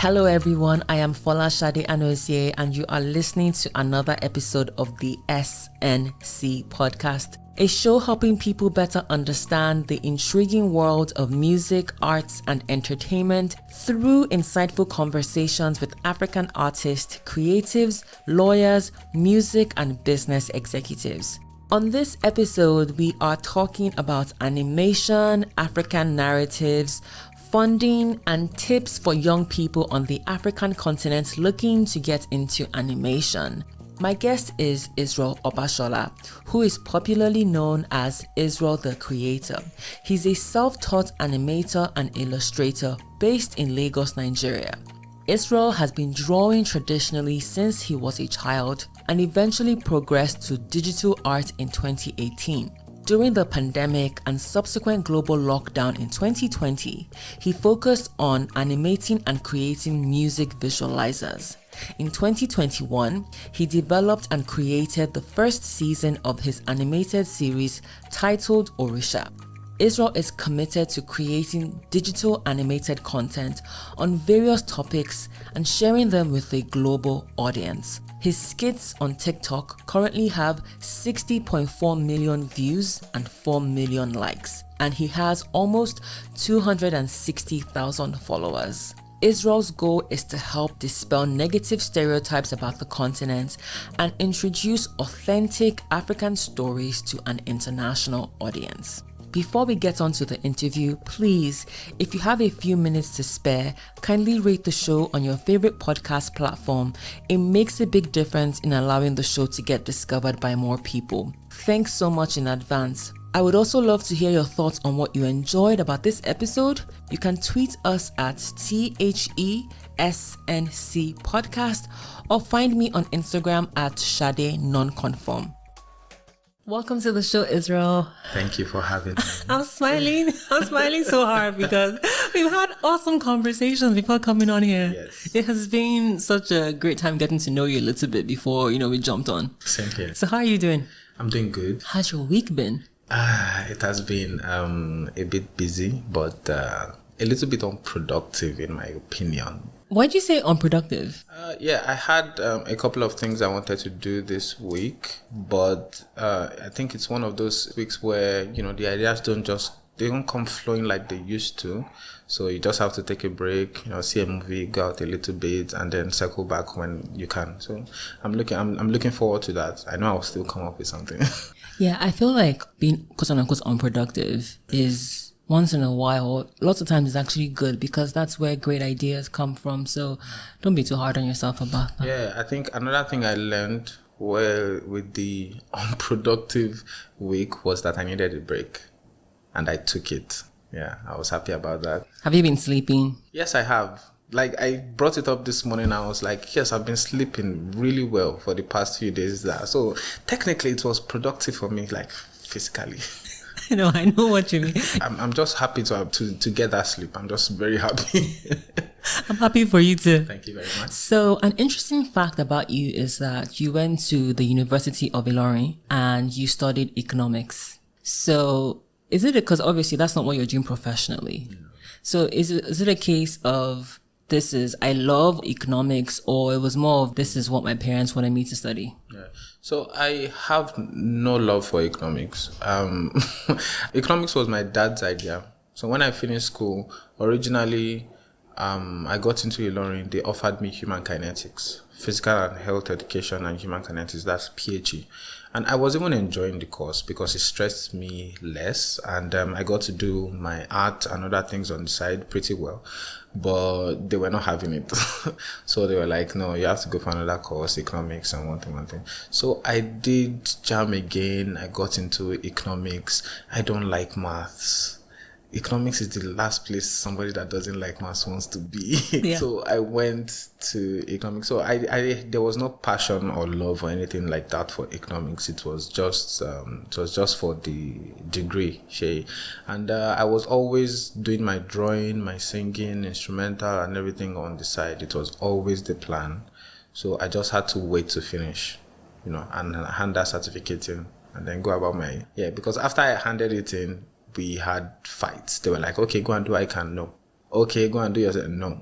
Hello everyone, I am Fola Shade Anozie and you are listening to another episode of the SNC podcast, a show helping people better understand the intriguing world of music, arts and entertainment through insightful conversations with African artists, creatives, lawyers, music and business executives. On this episode, we are talking about animation, African narratives, funding, and tips for young people on the African continent looking to get into animation. My guest is Israel Obasola, who is popularly known as Israel the Creator. He's a self-taught animator and illustrator based in Lagos, Nigeria. Israel has been drawing traditionally since he was a child and eventually progressed to digital art in 2018. During the pandemic and subsequent global lockdown in 2020, he focused on animating and creating music visualizers. In 2021, he developed and created the first season of his animated series titled Orisha. Israel is committed to creating digital animated content on various topics and sharing them with a global audience. His skits on TikTok currently have 60.4 million views and 4 million likes, and he has almost 260,000 followers. Israel's goal is to help dispel negative stereotypes about the continent and introduce authentic African stories to an international audience. Before we get on to the interview, please, if you have a few minutes to spare, kindly rate the show on your favorite podcast platform. It makes a big difference in allowing the show to get discovered by more people. Thanks so much in advance. I would also love to hear your thoughts on what you enjoyed about this episode. You can tweet us at thesncpodcast or find me on Instagram at Shade Nonconform. Welcome to the show, Israel. Thank you for having me. I'm smiling so hard because we've had awesome conversations before coming on here. Yes. It has been such a great time getting to know you a little bit before, we jumped on. Same here. So how are you doing? I'm doing good. How's your week been? It has been a bit busy, but a little bit unproductive in my opinion. Why'd you say unproductive? I had a couple of things I wanted to do this week, but I think it's one of those weeks where, the ideas they don't come flowing like they used to. So you just have to take a break, see a movie, go out a little bit, and then circle back when you can. So I'm looking forward to that. I know I'll still come up with something. Yeah, I feel like being quote-unquote unproductive is once in a while, lots of times it's actually good because that's where great ideas come from. So don't be too hard on yourself about that. Yeah, I think another thing I learned with the unproductive week was that I needed a break. And I took it. Yeah, I was happy about that. Have you been sleeping? Yes, I have. Like, I brought it up this morning. I was like, yes, I've been sleeping really well for the past few days. So technically it was productive for me, like physically. I know what you mean. I'm just happy to get that sleep. I'm just very happy. I'm happy for you too. Thank you very much. So an interesting fact about you is that you went to the University of Ilorin and you studied economics. So is it because obviously that's not what you're doing professionally? No. So is it a case of I love economics, or it was more of this is what my parents wanted me to study? Yeah. So I have no love for economics. Economics was my dad's idea. So when I finished school, originally, I got into Ilorin. They offered me human kinetics, physical and health education and human kinetics. That's PHE. And I was even enjoying the course because it stressed me less. And I got to do my art and other things on the side pretty well. But they were not having it. So they were like, no, you have to go for another course, economics and one thing. So I did JAM again. I got into economics. I don't like maths. Economics is the last place somebody that doesn't like maths wants to be. Yeah. So I went to economics. So I there was no passion or love or anything like that for economics. It was just for the degree, and I was always doing my drawing, my singing, instrumental, and everything on the side. It was always the plan. So I just had to wait to finish, and hand that certificate in, and then go about because after I handed it in, we had fights. They were like, okay, go and do I can. No. Okay, go and do yourself. No.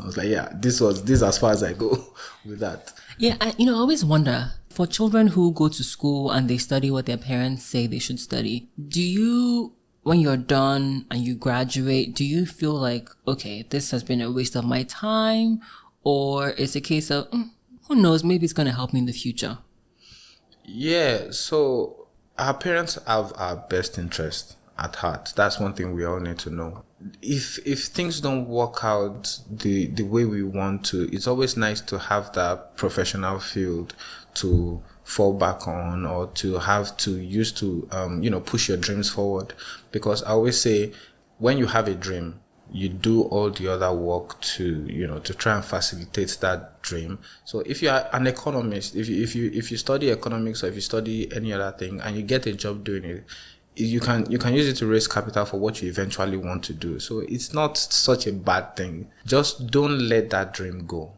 I was like, yeah, this is as far as I go with that. Yeah, I always wonder, for children who go to school and they study what their parents say they should study, do you, when you're done and you graduate, do you feel like, okay, this has been a waste of my time? Or it's a case of, who knows, maybe it's going to help me in the future? Yeah, so our parents have our best interest at heart. That's one thing we all need to know. If things don't work out the way we want to, it's always nice to have that professional field to fall back on, or to have to use to push your dreams forward. Because I always say, when you have a dream, you do all the other work to try and facilitate that dream. So if you are an economist, if you study economics, or if you study any other thing and you get a job doing it, you can use it to raise capital for what you eventually want to do. So it's not such a bad thing. Just don't let that dream go.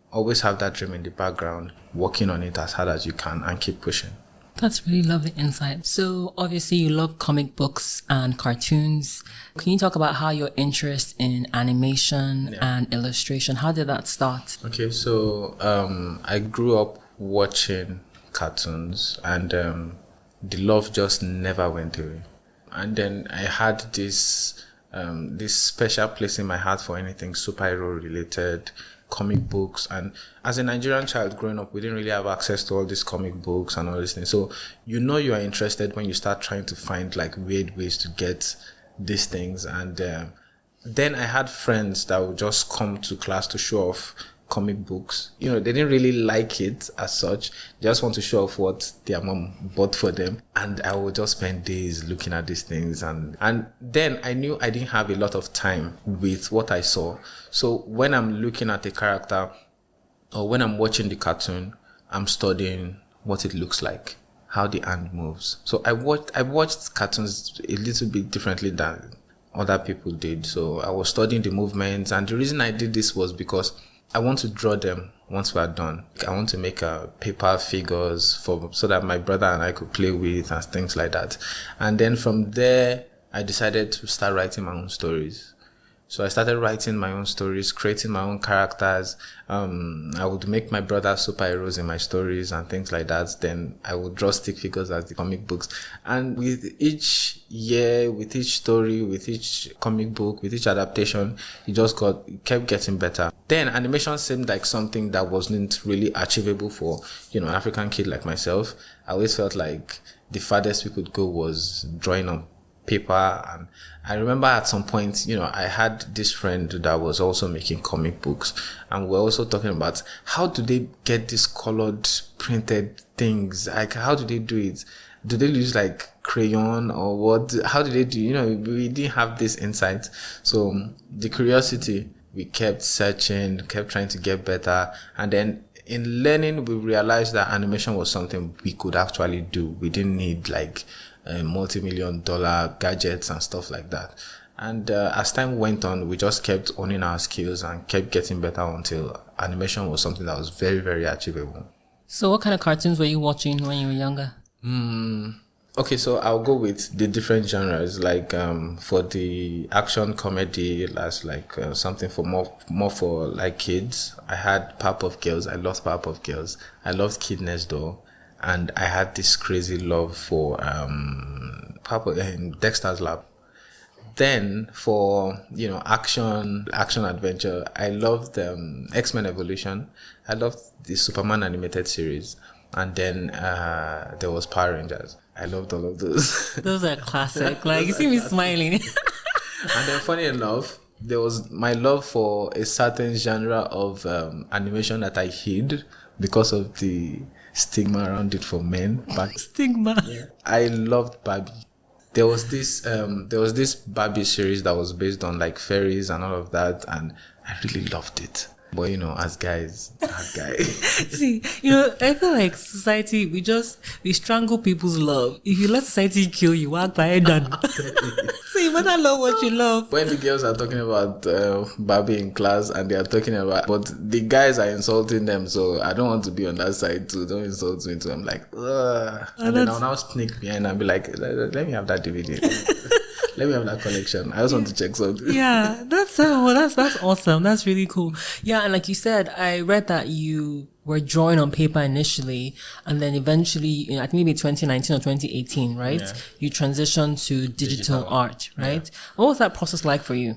Always have that dream in the background, working on it as hard as you can, and keep pushing. That's really lovely insight. So obviously you love comic books and cartoons. Can you talk about how your interest in animation and illustration, how did that start? Okay, so I grew up watching cartoons, and the love just never went away. And then I had this special place in my heart for anything superhero related, comic books. And as a Nigerian child growing up, we didn't really have access to all these comic books and all these things. So you are interested when you start trying to find like weird ways to get these things. And then I had friends that would just come to class to show off comic books. They didn't really like it as such. They just want to show off what their mom bought for them. And I would just spend days looking at these things. And then I knew I didn't have a lot of time with what I saw. So when I'm looking at a character, or when I'm watching the cartoon, I'm studying what it looks like, how the hand moves. So I watched cartoons a little bit differently than other people did. So I was studying the movements. And the reason I did this was because I want to draw them once we're done. I want to make paper figures so that my brother and I could play with and things like that. And then from there, I decided to start writing my own stories. So I started writing my own stories, creating my own characters. I would make my brother superheroes in my stories and things like that. Then I would draw stick figures as the comic books. And with each year, with each story, with each comic book, with each adaptation, it kept getting better. Then animation seemed like something that wasn't really achievable for, an African kid like myself. I always felt like the farthest we could go was drawing on paper. And I remember at some point, I had this friend that was also making comic books, and we're also talking about how do they get these colored printed things? Like, how do they do it? Do they use like crayon or what? How do they do? We didn't have this insight. So the curiosity, we kept searching, kept trying to get better. And then in learning, we realized that animation was something we could actually do. We didn't need like multi-million-dollar gadgets and stuff like that. And as time went on, we just kept owning our skills and kept getting better until animation was something that was very, very achievable. So what kind of cartoons were you watching when you were younger? Okay, so I'll go with the different genres. Like for the action comedy, that's like something for more for like kids. I had Powerpuff Girls. I loved Powerpuff Girls. I loved Kid Next Door. And I had this crazy love for Dexter's Lab. Then for action adventure, I loved X-Men Evolution. I loved the Superman animated series, and then there was Power Rangers. I loved all of those. Those are classic. Like, you see me smiling. And then, funny enough, there was my love for a certain genre of animation that I hid because of the stigma around it for men. Stigma. Yeah. I loved Barbie. There was this Barbie series that was based on like fairies and all of that, and I really loved it. But as guys, See, I feel like society, we strangle people's love. If you let society kill you, walk by it done. So you better love what you love. When the girls are talking about Barbie in class and they are talking about, but the guys are insulting them, so I don't want to be on that side too. Don't insult me too. I'm like, ugh. And then I'll now sneak behind and be like, let me have that DVD. Let me have that collection. I just want to check something. Yeah, that's awesome. That's really cool. Yeah, and like you said, I read that you were drawing on paper initially, and then eventually, I think maybe 2019 or 2018, right? Yeah. You transitioned to digital art, right? Yeah. What was that process like for you?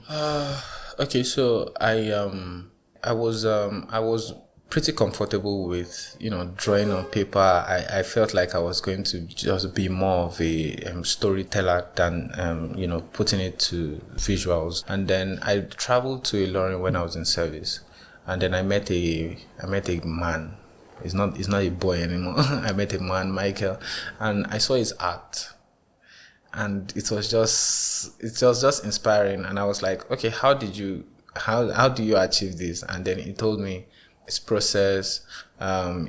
Okay, so I was pretty comfortable with drawing on paper. I felt like I was going to just be more of a storyteller than putting it to visuals. And then I traveled to Ilorin when I was in service, and then I met a man. He's not a boy anymore. I met a man, Michael, and I saw his art. And it was just inspiring. And I was like, okay, how do you achieve this? And then he told me his process.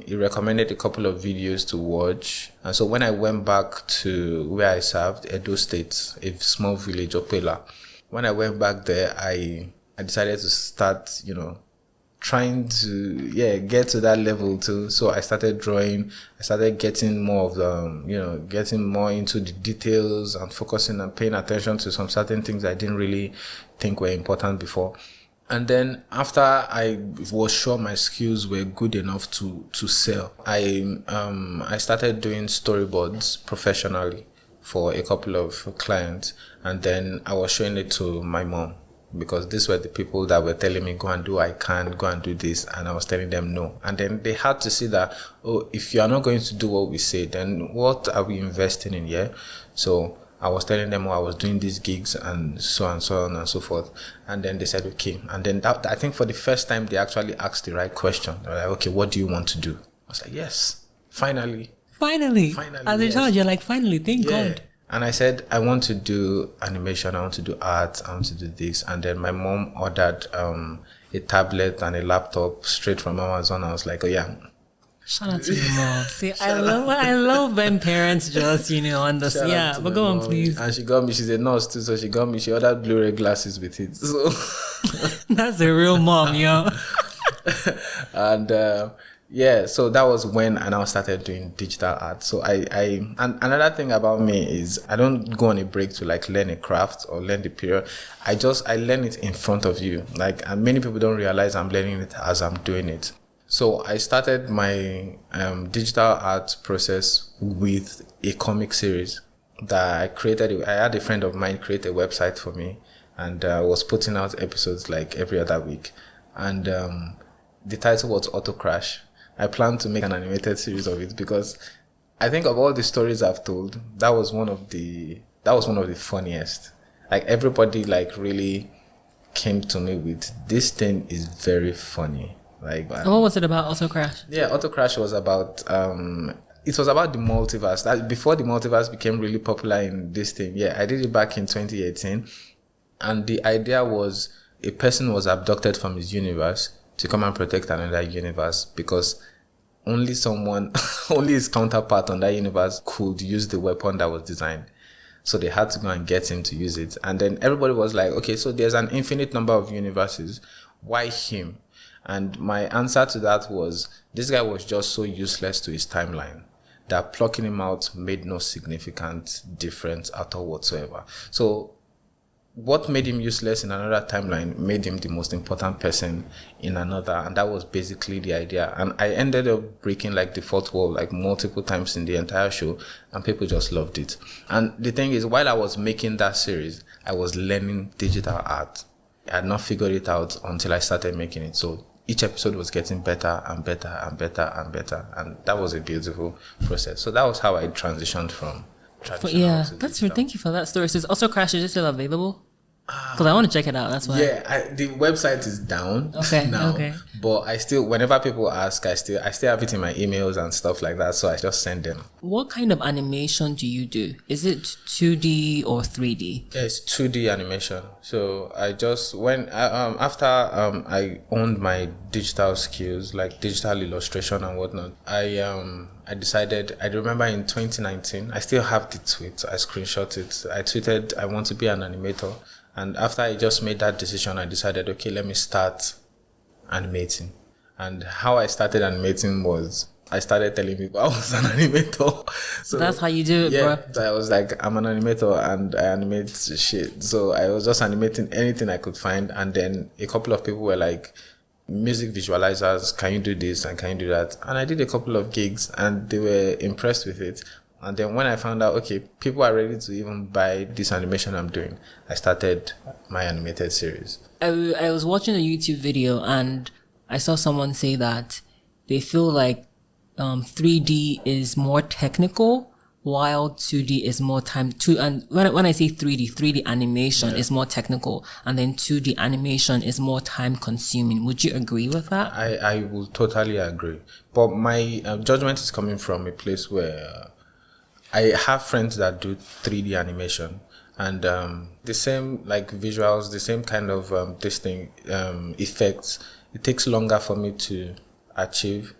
He recommended a couple of videos to watch. And so when I went back to where I served, Edo State, a small village, Opela, when I went back there, I decided to start, trying to get to that level too. So I started drawing. I started getting more of the getting more into the details and focusing and paying attention to some certain things I didn't really think were important before. And then after I was sure my skills were good enough to sell, I started doing storyboards professionally for a couple of clients, and then I was showing it to my mom, because these were the people that were telling me, go and do this, and I was telling them no. And then they had to see that, if you are not going to do what we say, then what are we investing in here? So I was telling them, I was doing these gigs and so on and so forth. And then they said, okay. And then that, I think for the first time, they actually asked the right question. They were like, okay, what do you want to do? I was like, yes, finally. As a child, you're like, finally, thank God. And I said, I want to do animation, I want to do art, I want to do this. And then my mom ordered a tablet and a laptop straight from Amazon. I was like, oh yeah. Shout out to your mom. See, I love when parents just, understand. Yeah, but go on, please. And she got me, she's a nurse too, so she ordered Blu-ray glasses with it. So that's a real mom, yo. And so that was when I now started doing digital art. So and another thing about me is I don't go on a break to like learn a craft or learn the period. I learn it in front of you. And many people don't realize I'm learning it as I'm doing it. So I started my digital art process with a comic series that I created. I had a friend of mine create a website for me, and was putting out episodes like every other week. And the title was Auto Crash. I planned to make an animated series of it, because I think of all the stories I've told, that was one of the funniest. Like everybody really came to me with, this thing is very funny. What was it about, Auto Crash? Yeah, Auto Crash was about it was about the multiverse. That before the multiverse became really popular in this thing. Yeah, I did it back in 2018, and the idea was a person was abducted from his universe to come and protect another universe, because only his counterpart on that universe could use the weapon that was designed. So they had to go and get him to use it. And then everybody was like, okay, so there's an infinite number of universes. Why him? And my answer to that was, this guy was just so useless to his timeline that plucking him out made no significant difference at all whatsoever. So what made him useless in another timeline made him the most important person in another. And that was basically the idea. And I ended up breaking the fourth wall multiple times in the entire show, and people just loved it. And the thing is, while I was making that series, I was learning digital art. I had not figured it out until I started making it. So each episode was getting better and better and better and better. And that was a beautiful process. So that was how I transitioned from traditional to digital. Thank you for that story. So is Also Crash, is it still available? Because I want to check it out, that's why. Yeah, the website is down now. Okay. But I still, whenever people ask, I still have it in my emails and stuff like that. So I just send them. What kind of animation do you do? Is it 2D or 3D? Yeah, it's 2D animation. So I just, after I owned my digital skills, like digital illustration and whatnot, I decided, I remember in 2019, I still have the tweet, I screenshot it. I tweeted, I want to be an animator. And after I just made that decision, I decided, okay, let me start animating. And how I started animating was, I started telling people I was an animator. So That's how you do it, yeah, bro. so I was like, I'm an animator and I animate shit. So I was just animating anything I could find. And then a couple of people were like, music visualizers, can you do this and can you do that? And I did a couple of gigs and they were impressed with it. And then when I found out, okay, people are ready to even buy this animation I'm doing, I started my animated series. I was watching a YouTube video and I saw someone say that they feel like 3D is more technical while 2D is more time to, and when I say 3D animation is more technical and then 2D animation is more time consuming. Would you agree with that? I will totally agree. But my judgment is coming from a place where I have friends that do 3D animation and the same like visuals, the same kind of effects. It takes longer for me to achieve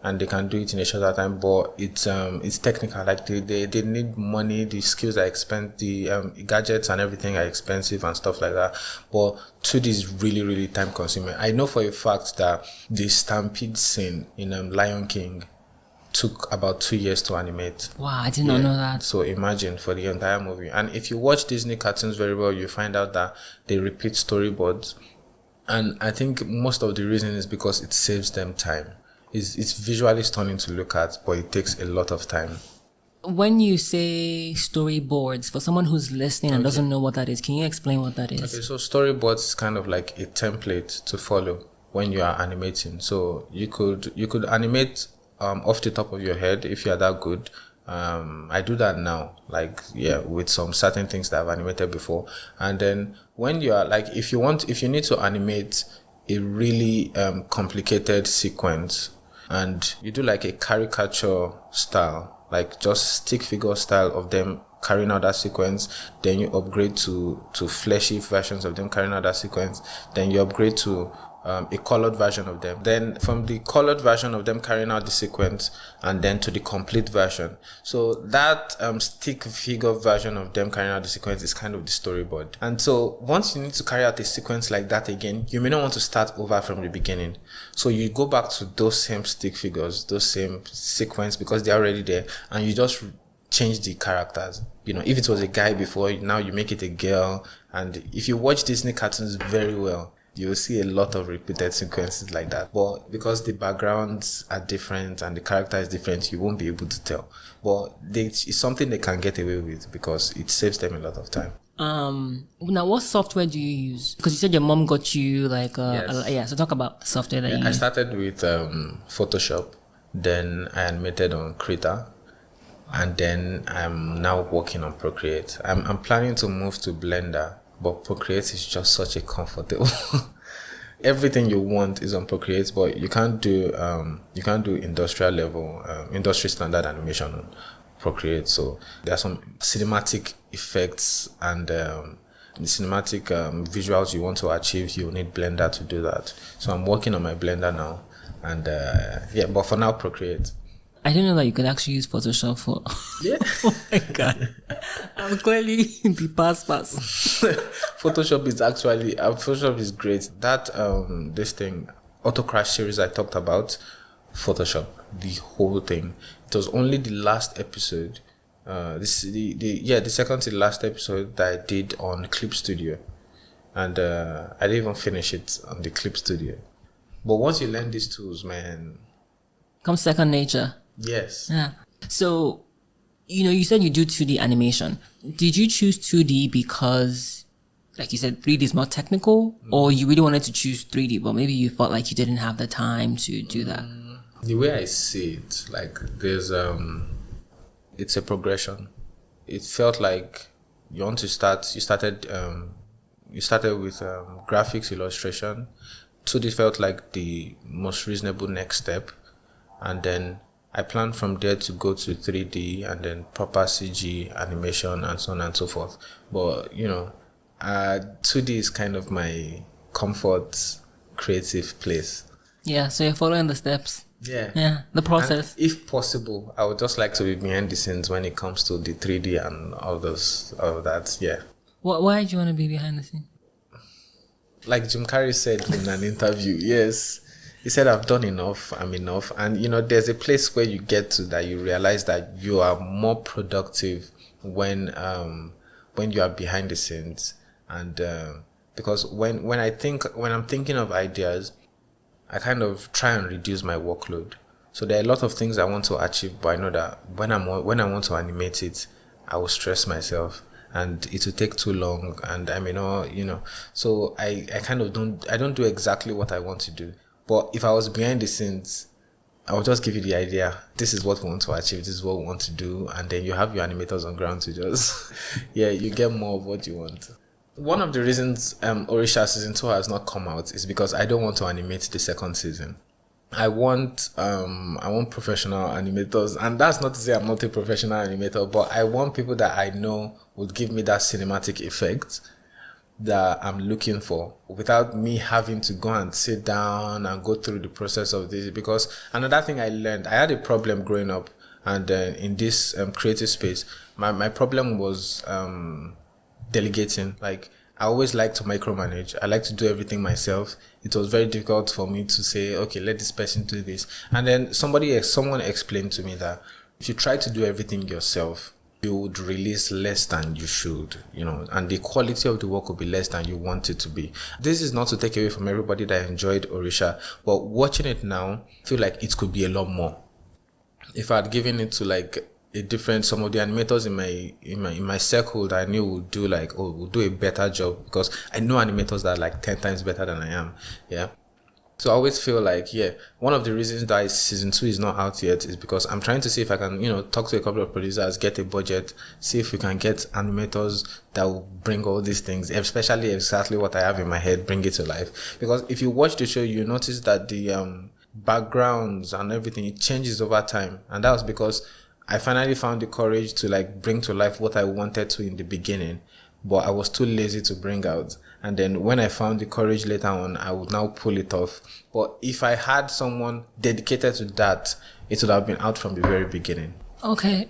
and they can do it in a shorter time, but it's technical. Like they need money, the skills are expensive, the gadgets and everything are expensive and stuff like that. But 2D is really, really time consuming. I know for a fact that the stampede scene in Lion King took about 2 years to animate. Wow, I did not know that. So imagine for the entire movie. And if you watch Disney cartoons very well, you find out that they repeat storyboards. And I think most of the reason is because it saves them time. It's visually stunning to look at, but it takes a lot of time. When you say storyboards, for someone who's listening and doesn't know what that is, can you explain what that is? Okay, so storyboards is kind of like a template to follow when you are animating. So you could animate off the top of your head if you are that good. I do that now, like, with some certain things that I've animated before. And then when you are like, if you need to animate a really complicated sequence and you do like a caricature style, like just stick figure style of them carrying out that sequence, then you upgrade to fleshy versions of them carrying out that sequence, then you upgrade to a colored version of them, then from the colored version of them carrying out the sequence and then to the complete version. So that stick figure version of them carrying out the sequence is kind of the storyboard. And so once you need to carry out a sequence like that again, you may not want to start over from the beginning, so you go back to those same stick figures, those same sequence, because they're already there, and you just change the characters. If it was a guy before, now you make it a girl. And if you watch Disney cartoons very well, you'll see a lot of repeated sequences like that. But because the backgrounds are different and the character is different, you won't be able to tell. But it's something they can get away with because it saves them a lot of time. Now, what software do you use? Because you said your mom got you like Yes. so talk about the software that you use. I started with Photoshop, then I animated on Krita, and then I'm now working on Procreate. I'm planning to move to Blender, but Procreate is just such a comfortable. Everything you want is on Procreate, but you can't do industrial level, industry standard animation on Procreate. So there are some cinematic effects and the cinematic visuals you want to achieve. You need Blender to do that. So I'm working on my Blender now, and but for now Procreate. I didn't know that you could actually use Photoshop for. Yeah. Oh my god! I'm clearly the pass. Photoshop is great. That this thing, Auto Crash series I talked about, Photoshop, the whole thing. It was only the last episode, the second to the last episode that I did on Clip Studio, and I didn't even finish it on the Clip Studio. But once you learn these tools, man, comes second nature. Yes. Yeah. So, you said you do 2D animation. Did you choose 2D because, like you said, 3D is more technical, or you really wanted to choose 3D, but maybe you felt like you didn't have the time to do that? The way I see it, like there's it's a progression. It felt like you started with graphics illustration. 2D felt like the most reasonable next step, and then I planned from there to go to 3D and then proper CG animation and so on and so forth. But 2D is kind of my comfort creative place. Yeah, so you're following the steps. Yeah, the process. And if possible, I would just like to be behind the scenes when it comes to the 3D and all that. Yeah. Why do you want to be behind the scenes? Like Jim Carrey said in an interview, yes, He said, I've done enough, I'm enough. And there's a place where you get to that you realize that you are more productive when you are behind the scenes. And because when I'm thinking of ideas, I kind of try and reduce my workload. So there are a lot of things I want to achieve, but I know that when I want to animate it, I will stress myself and it will take too long, and I may not, so I kind of don't do exactly what I want to do. But if I was behind the scenes, I will just give you the idea. This is what we want to achieve. This is what we want to do. And then you have your animators on ground to just, you get more of what you want. One of the reasons Orisha season 2 has not come out is because I don't want to animate the second season. I want professional animators, and that's not to say I'm not a professional animator, but I want people that I know would give me that cinematic effect that I'm looking for without me having to go and sit down and go through the process of this. Because another thing I learned, I had a problem growing up, and in this creative space, my problem was delegating. Like, I always like to micromanage. I like to do everything myself. It was very difficult for me to say, okay, let this person do this. And then someone explained to me that if you try to do everything yourself, you would release less than you should, and the quality of the work will be less than you want it to be. This is not to take away from everybody that enjoyed Orisha, but watching it now, I feel like it could be a lot more. If I had given it to some of the animators in my circle that I knew would do would do a better job, because I know animators that are 10 times better than I am. Yeah. So I always feel one of the reasons that season 2 is not out yet is because I'm trying to see if I can, talk to a couple of producers, get a budget, see if we can get animators that will bring all these things, especially exactly what I have in my head, bring it to life. Because if you watch the show, you notice that the backgrounds and everything, it changes over time. And that was because I finally found the courage to bring to life what I wanted to in the beginning, but I was too lazy to bring out. And then when I found the courage later on, I would now pull it off. But if I had someone dedicated to that, it would have been out from the very beginning. Okay.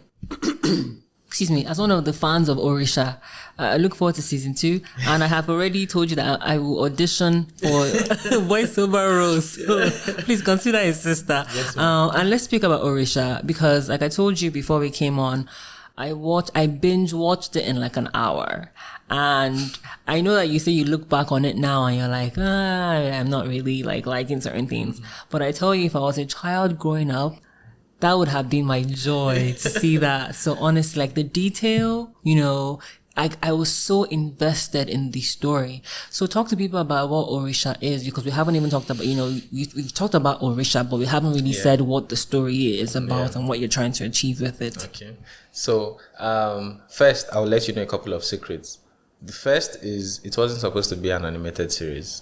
Excuse me. As one of the fans of Orisha, I look forward to season 2, and I have already told you that I will audition for voiceover roles. So please consider a sister. Yes, and let's speak about Orisha, because like I told you before we came on, I binge watched it in an hour. And I know that you say you look back on it now and you're like, I'm not really liking certain things. But I tell you, if I was a child growing up, that would have been my joy to see that. So honestly, the detail, I was so invested in the story. So talk to people about what Orisha is, because we haven't even talked about, we've talked about Orisha, but we haven't really said what the story is about and what you're trying to achieve with it. Okay. So, first, I'll let you know a couple of secrets. The first is, it wasn't supposed to be an animated series.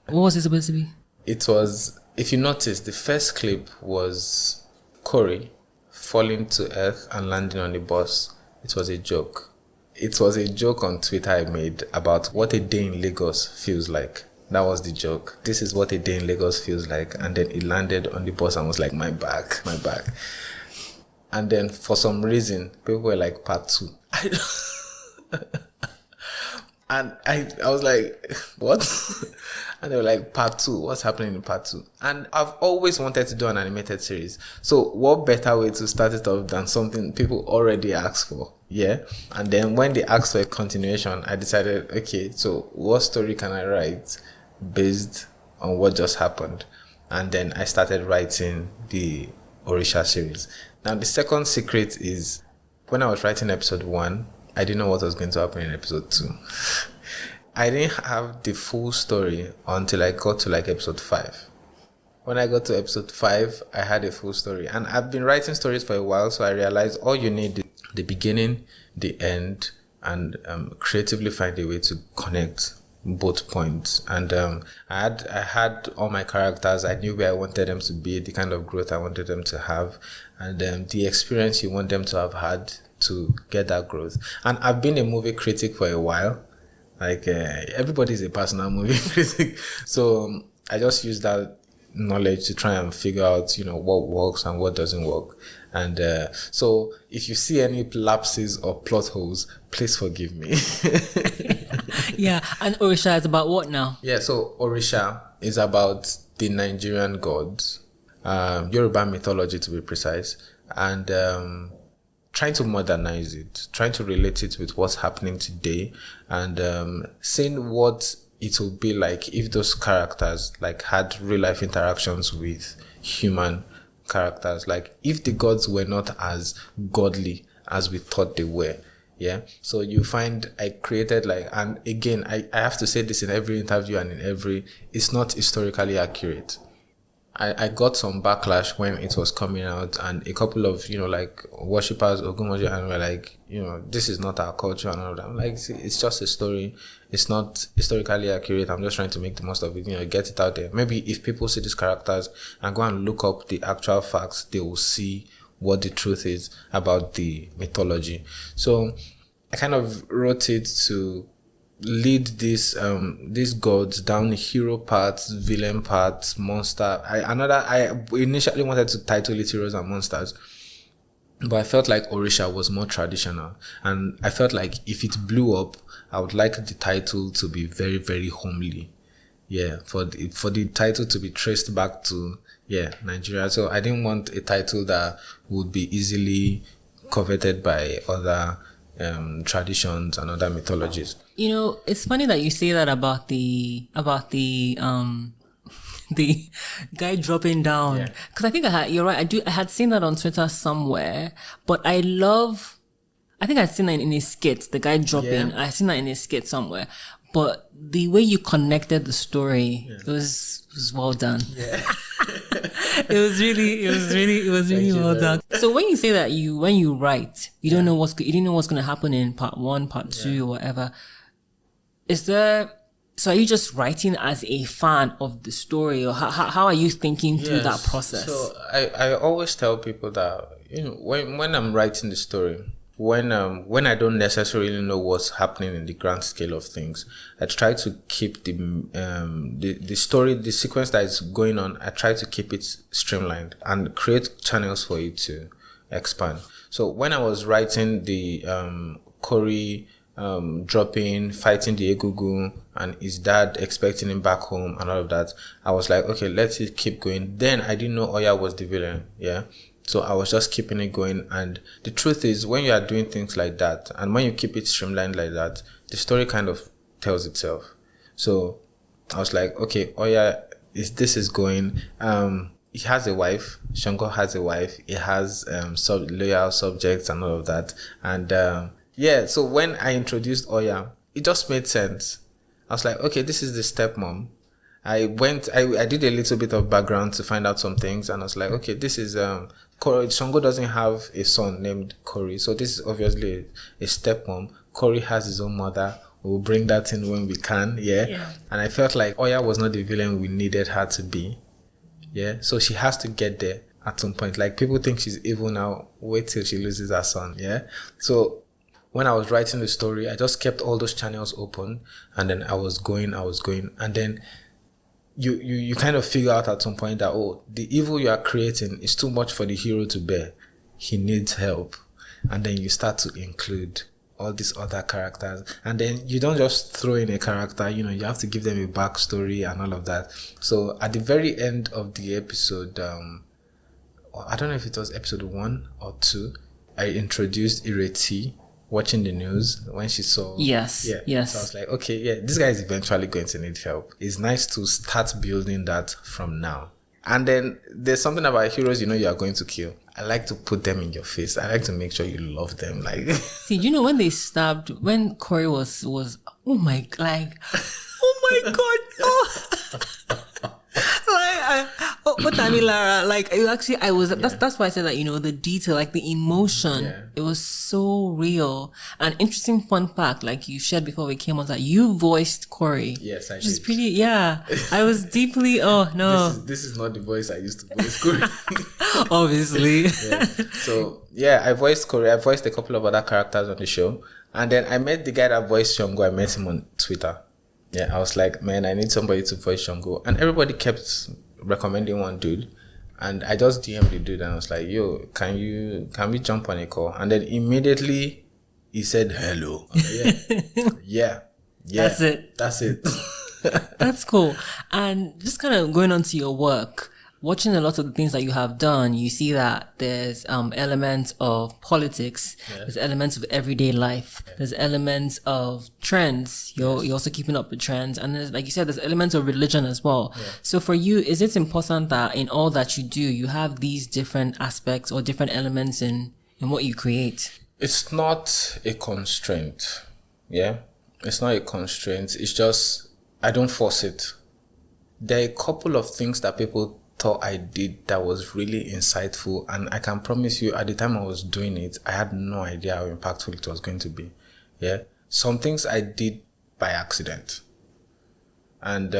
What was it supposed to be? It was, if you notice, the first clip was Corey falling to earth and landing on the bus. It was a joke. It was a joke on Twitter I made about what a day in Lagos feels like. That was the joke. This is what a day in Lagos feels like. And then it landed on the bus and was like, my back. And then for some reason, people were like, part 2. And I was like, what? And they were like, part 2, what's happening in part 2? And I've always wanted to do an animated series. So what better way to start it off than something people already asked for? Yeah. And then when they asked for a continuation, I decided, okay, so what story can I write based on what just happened? And then I started writing the Orisha series. Now, the second secret is, when I was writing episode 1, I didn't know what was going to happen in episode 2. I didn't have the full story until I got to episode 5. When I got to episode 5, I had a full story. And I've been writing stories for a while, so I realized all you need is the beginning, the end, and creatively find a way to connect both points. And I had all my characters. I knew where I wanted them to be, the kind of growth I wanted them to have, and the experience you want them to have had to get that growth. And I've been a movie critic for a while. Everybody's a personal movie critic. So I just use that knowledge to try and figure out, what works and what doesn't work. And so if you see any lapses or plot holes, please forgive me. Yeah. And Orisha is about what now? Yeah. So Orisha is about the Nigerian gods, Yoruba mythology to be precise, and trying to modernize it, trying to relate it with what's happening today, and seeing what it would be like if those characters like had real life interactions with human characters, like if the gods were not as godly as we thought they were. Yeah. So you find I created like, and again, I have to say this in every interview and in every, it's not historically accurate. I got some backlash when it was coming out, and a couple of, like worshippers Ogunmoji, and were like, this is not our culture and all that. I'm like, see, it's just a story. It's not historically accurate. I'm just trying to make the most of it, get it out there. Maybe if people see these characters and go and look up the actual facts, they will see what the truth is about the mythology. So I kind of wrote it to lead these gods down hero paths, villain paths, monster. I initially wanted to title it Heroes and Monsters, but I felt like Orisha was more traditional, and I felt like if it blew up, I would like the title to be very, very homely. Yeah, for the title to be traced back to Nigeria. So I didn't want a title that would be easily coveted by other traditions and other mythologies. It's funny that you say that about the the guy dropping down, because I think you're right. I had seen that on Twitter somewhere, but I think I'd seen that in a skit, the guy dropping. I seen that in a skit somewhere, but the way you connected the story, it was well done. Yeah. It was really well done. So when you say that when you write, you don't know what's going to happen in part 1, part 2, or whatever. So are you just writing as a fan of the story, or how are you thinking through that process? So I always tell people that, when I'm writing the story, when I don't necessarily know what's happening in the grand scale of things, I try to keep the story, the sequence that is going on, I try to keep it streamlined and create channels for it to expand. So when I was writing the Corey dropping, fighting the Egungun, and his dad expecting him back home and all of that, I was like, okay, let's keep going. Then I didn't know Oya was the villain. Yeah. So I was just keeping it going. And the truth is, when you are doing things like that, and when you keep it streamlined like that, the story kind of tells itself. So I was like, okay, Oya, this is going. He has a wife. Shango has a wife. He has loyal subjects and all of that. And so when I introduced Oya, it just made sense. I was like, okay, this is the stepmom. I did a little bit of background to find out some things, and I was like, okay, this is Corey. Shango doesn't have a son named Corey, so this is obviously a stepmom. Corey has his own mother. We'll bring that in when we can, yeah. And I felt like Oya was not the villain we needed her to be, yeah. So she has to get there at some point. Like, people think she's evil now. Wait till she loses her son, yeah. So when I was writing the story, I just kept all those channels open, and then I was going, and then you kind of figure out at some point that, the evil you are creating is too much for the hero to bear. He needs help. And then you start to include all these other characters. And then you don't just throw in a character, you have to give them a backstory and all of that. So at the very end of the episode, I don't know if it was episode 1 or 2, I introduced Ireti watching the news when she saw. Yes. So I was like, okay, this guy is eventually going to need help. It's nice to start building that from now. And then there's something about heroes you are going to kill. I like to put them in your face. I like to make sure you love them. Like, see, when Corey was oh my god, Lara, that's why I said that, the detail, like the emotion, it was so real. And interesting fun fact, like you shared before we came on, that you voiced Corey. Yes, I did. Which is pretty, I was deeply, This is not the voice I used to voice Corey. Obviously. So, I voiced Corey. I voiced a couple of other characters on the show. And then I met the guy that voiced Shango. I met him on Twitter. Yeah, I was like, man, I need somebody to voice Shango. And everybody kept recommending one dude. And I just DM'd the dude and I was like, yo, can we jump on a call? And then immediately he said hello. Yeah. That's it. That's cool. And just kind of going on to your work, watching a lot of the things that you have done, you see that there's elements of politics, there's elements of everyday life, there's elements of trends. You're also keeping up with trends, and there's, like you said, there's elements of religion as well. So for you, is it important that in all that you do, you have these different aspects or different elements in what you create? It's not a constraint. Yeah, it's not a constraint. It's just I don't force it. There are a couple of things that people thought I did that was really insightful, and I can promise you at the time I was doing it, I had no idea how impactful it was going to be. Yeah, some things I did by accident, and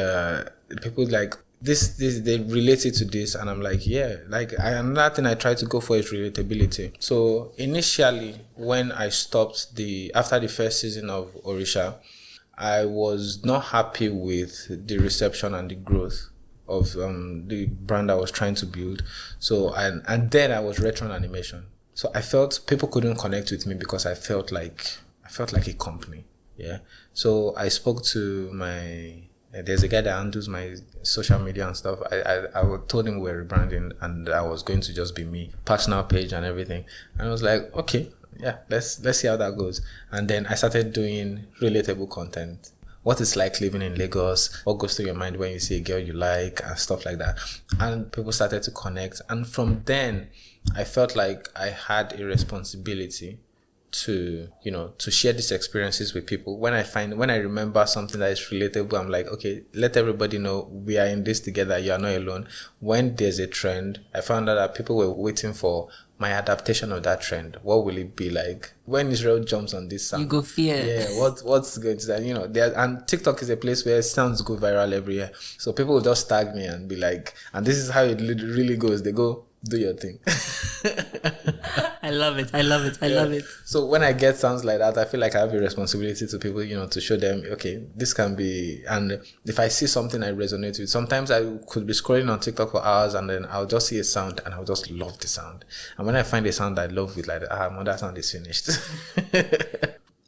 people like this they relate it to this, and I'm like, yeah, like another thing I try to go for is relatability. So initially when I stopped after the first season of Orisha, I was not happy with the reception and the growth of the brand I was trying to build. So and then I was retro animation. So I felt people couldn't connect with me because I felt like a company. Yeah. So I spoke to there's a guy that handles my social media and stuff. I told him we're rebranding and I was going to just be me, personal page and everything. And I was like, okay, yeah, let's see how that goes. And then I started doing relatable content. What it's like living in Lagos, what goes through your mind when you see a girl you like and stuff like that. And people started to connect. And from then, I felt like I had a responsibility to share these experiences with people. When I remember something that is relatable, I'm like, okay, let everybody know we are in this together. You are not alone. When there's a trend, I found out that people were waiting for my adaptation of that trend. What will it be like when Israel jumps on this sound? You go fear. Yeah, what's going to, and TikTok is a place where sounds go viral every year. So people will just tag me and be like, and this is how it really goes. They go, do your thing. I love it. I love it. So when I get sounds like that, I feel like I have a responsibility to people, to show them, okay, this can be, and if I see something I resonate with, sometimes I could be scrolling on TikTok for hours and then I'll just see a sound and I'll just love the sound. And when I find a sound I love with, like, that sound is finished.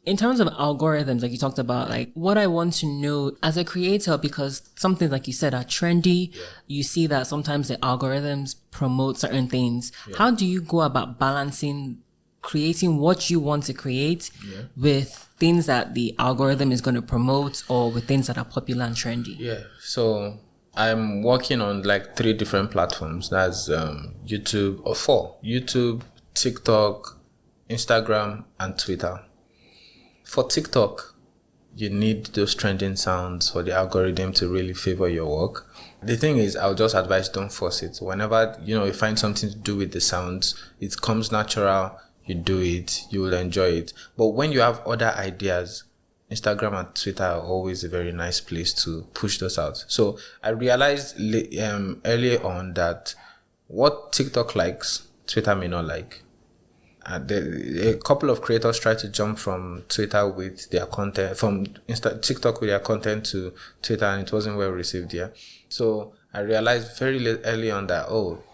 In terms of algorithms, like you talked about, like what I want to know as a creator, because some things, like you said, are trendy. Yeah. You see that sometimes the algorithms promote certain things. Yeah. How do you go about balancing creating what you want to create with things that the algorithm is going to promote or with things that are popular and trendy? Yeah. So I'm working on like 3 different platforms. That's YouTube, or 4. YouTube, TikTok, Instagram, and Twitter. For TikTok, you need those trending sounds for the algorithm to really favor your work. The thing is, I'll just advise, don't force it. Whenever, you find something to do with the sounds, it comes natural, you do it, you will enjoy it. But when you have other ideas, Instagram and Twitter are always a very nice place to push those out. So I realized early on that what TikTok likes, Twitter may not like. A couple of creators tried to jump from Twitter with their content, from TikTok with their content to Twitter, and it wasn't well received. Yeah, so I realized very early on that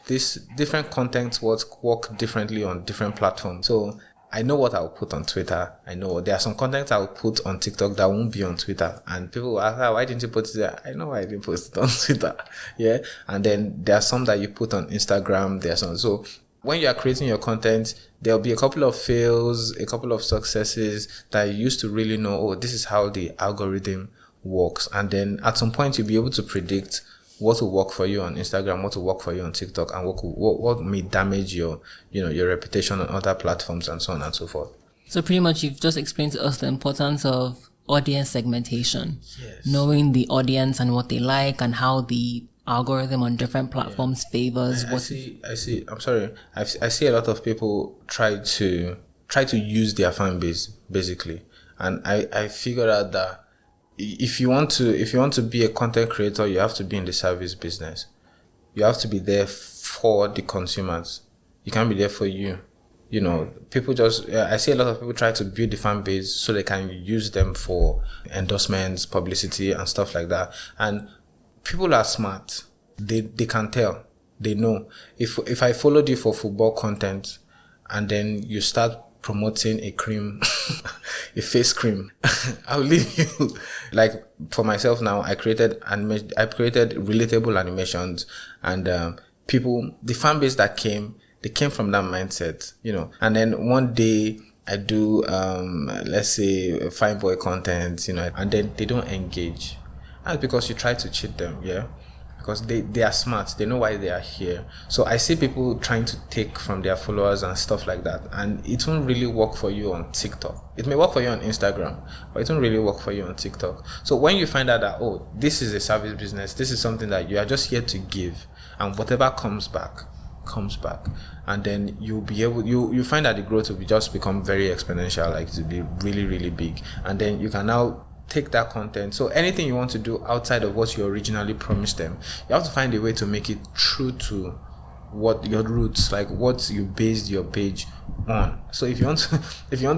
this different content work differently on different platforms. So I know what I'll put on Twitter. I know there are some content I'll put on TikTok that won't be on Twitter, and people will ask, why didn't you put it there? I know why I didn't post it on Twitter. Yeah, and then there are some that you put on Instagram. There are some so. When you are creating your content, there'll be a couple of fails, a couple of successes that you used to really know, this is how the algorithm works. And then at some point, you'll be able to predict what will work for you on Instagram, what will work for you on TikTok, and what may damage your reputation on other platforms, and so on and so forth. So pretty much you've just explained to us the importance of audience segmentation. Yes. Knowing the audience and what they like and how the algorithm on different platforms favors I see. I'm sorry. I see a lot of people try to use their fan base basically, and I figured out that if you want to be a content creator, you have to be in the service business. You have to be there for the consumers. You can't be there for you. People I see a lot of people try to build the fan base so they can use them for endorsements, publicity, and stuff like that. And people are smart. They can tell. They know. If I followed you for football content and then you start promoting a cream a face cream. I'll leave you. Like for myself now, I created relatable animations, and people, the fan base that came, they came from that mindset, and then one day I do, let's say fine boy content, and then they don't engage. That's because you try to cheat them, yeah? Because they are smart, they know why they are here. So I see people trying to take from their followers and stuff like that, and it won't really work for you on TikTok. It may work for you on Instagram, but it won't really work for you on TikTok. So when you find out that, oh, this is a service business, this is something that you are just here to give, and whatever comes back, and then you'll be able, you find that the growth will just become very exponential, like to be really, really big, and then you can now take that content. So anything you want to do outside of what you originally promised them, you have to find a way to make it true to what your roots, like what you based your page on. So if you want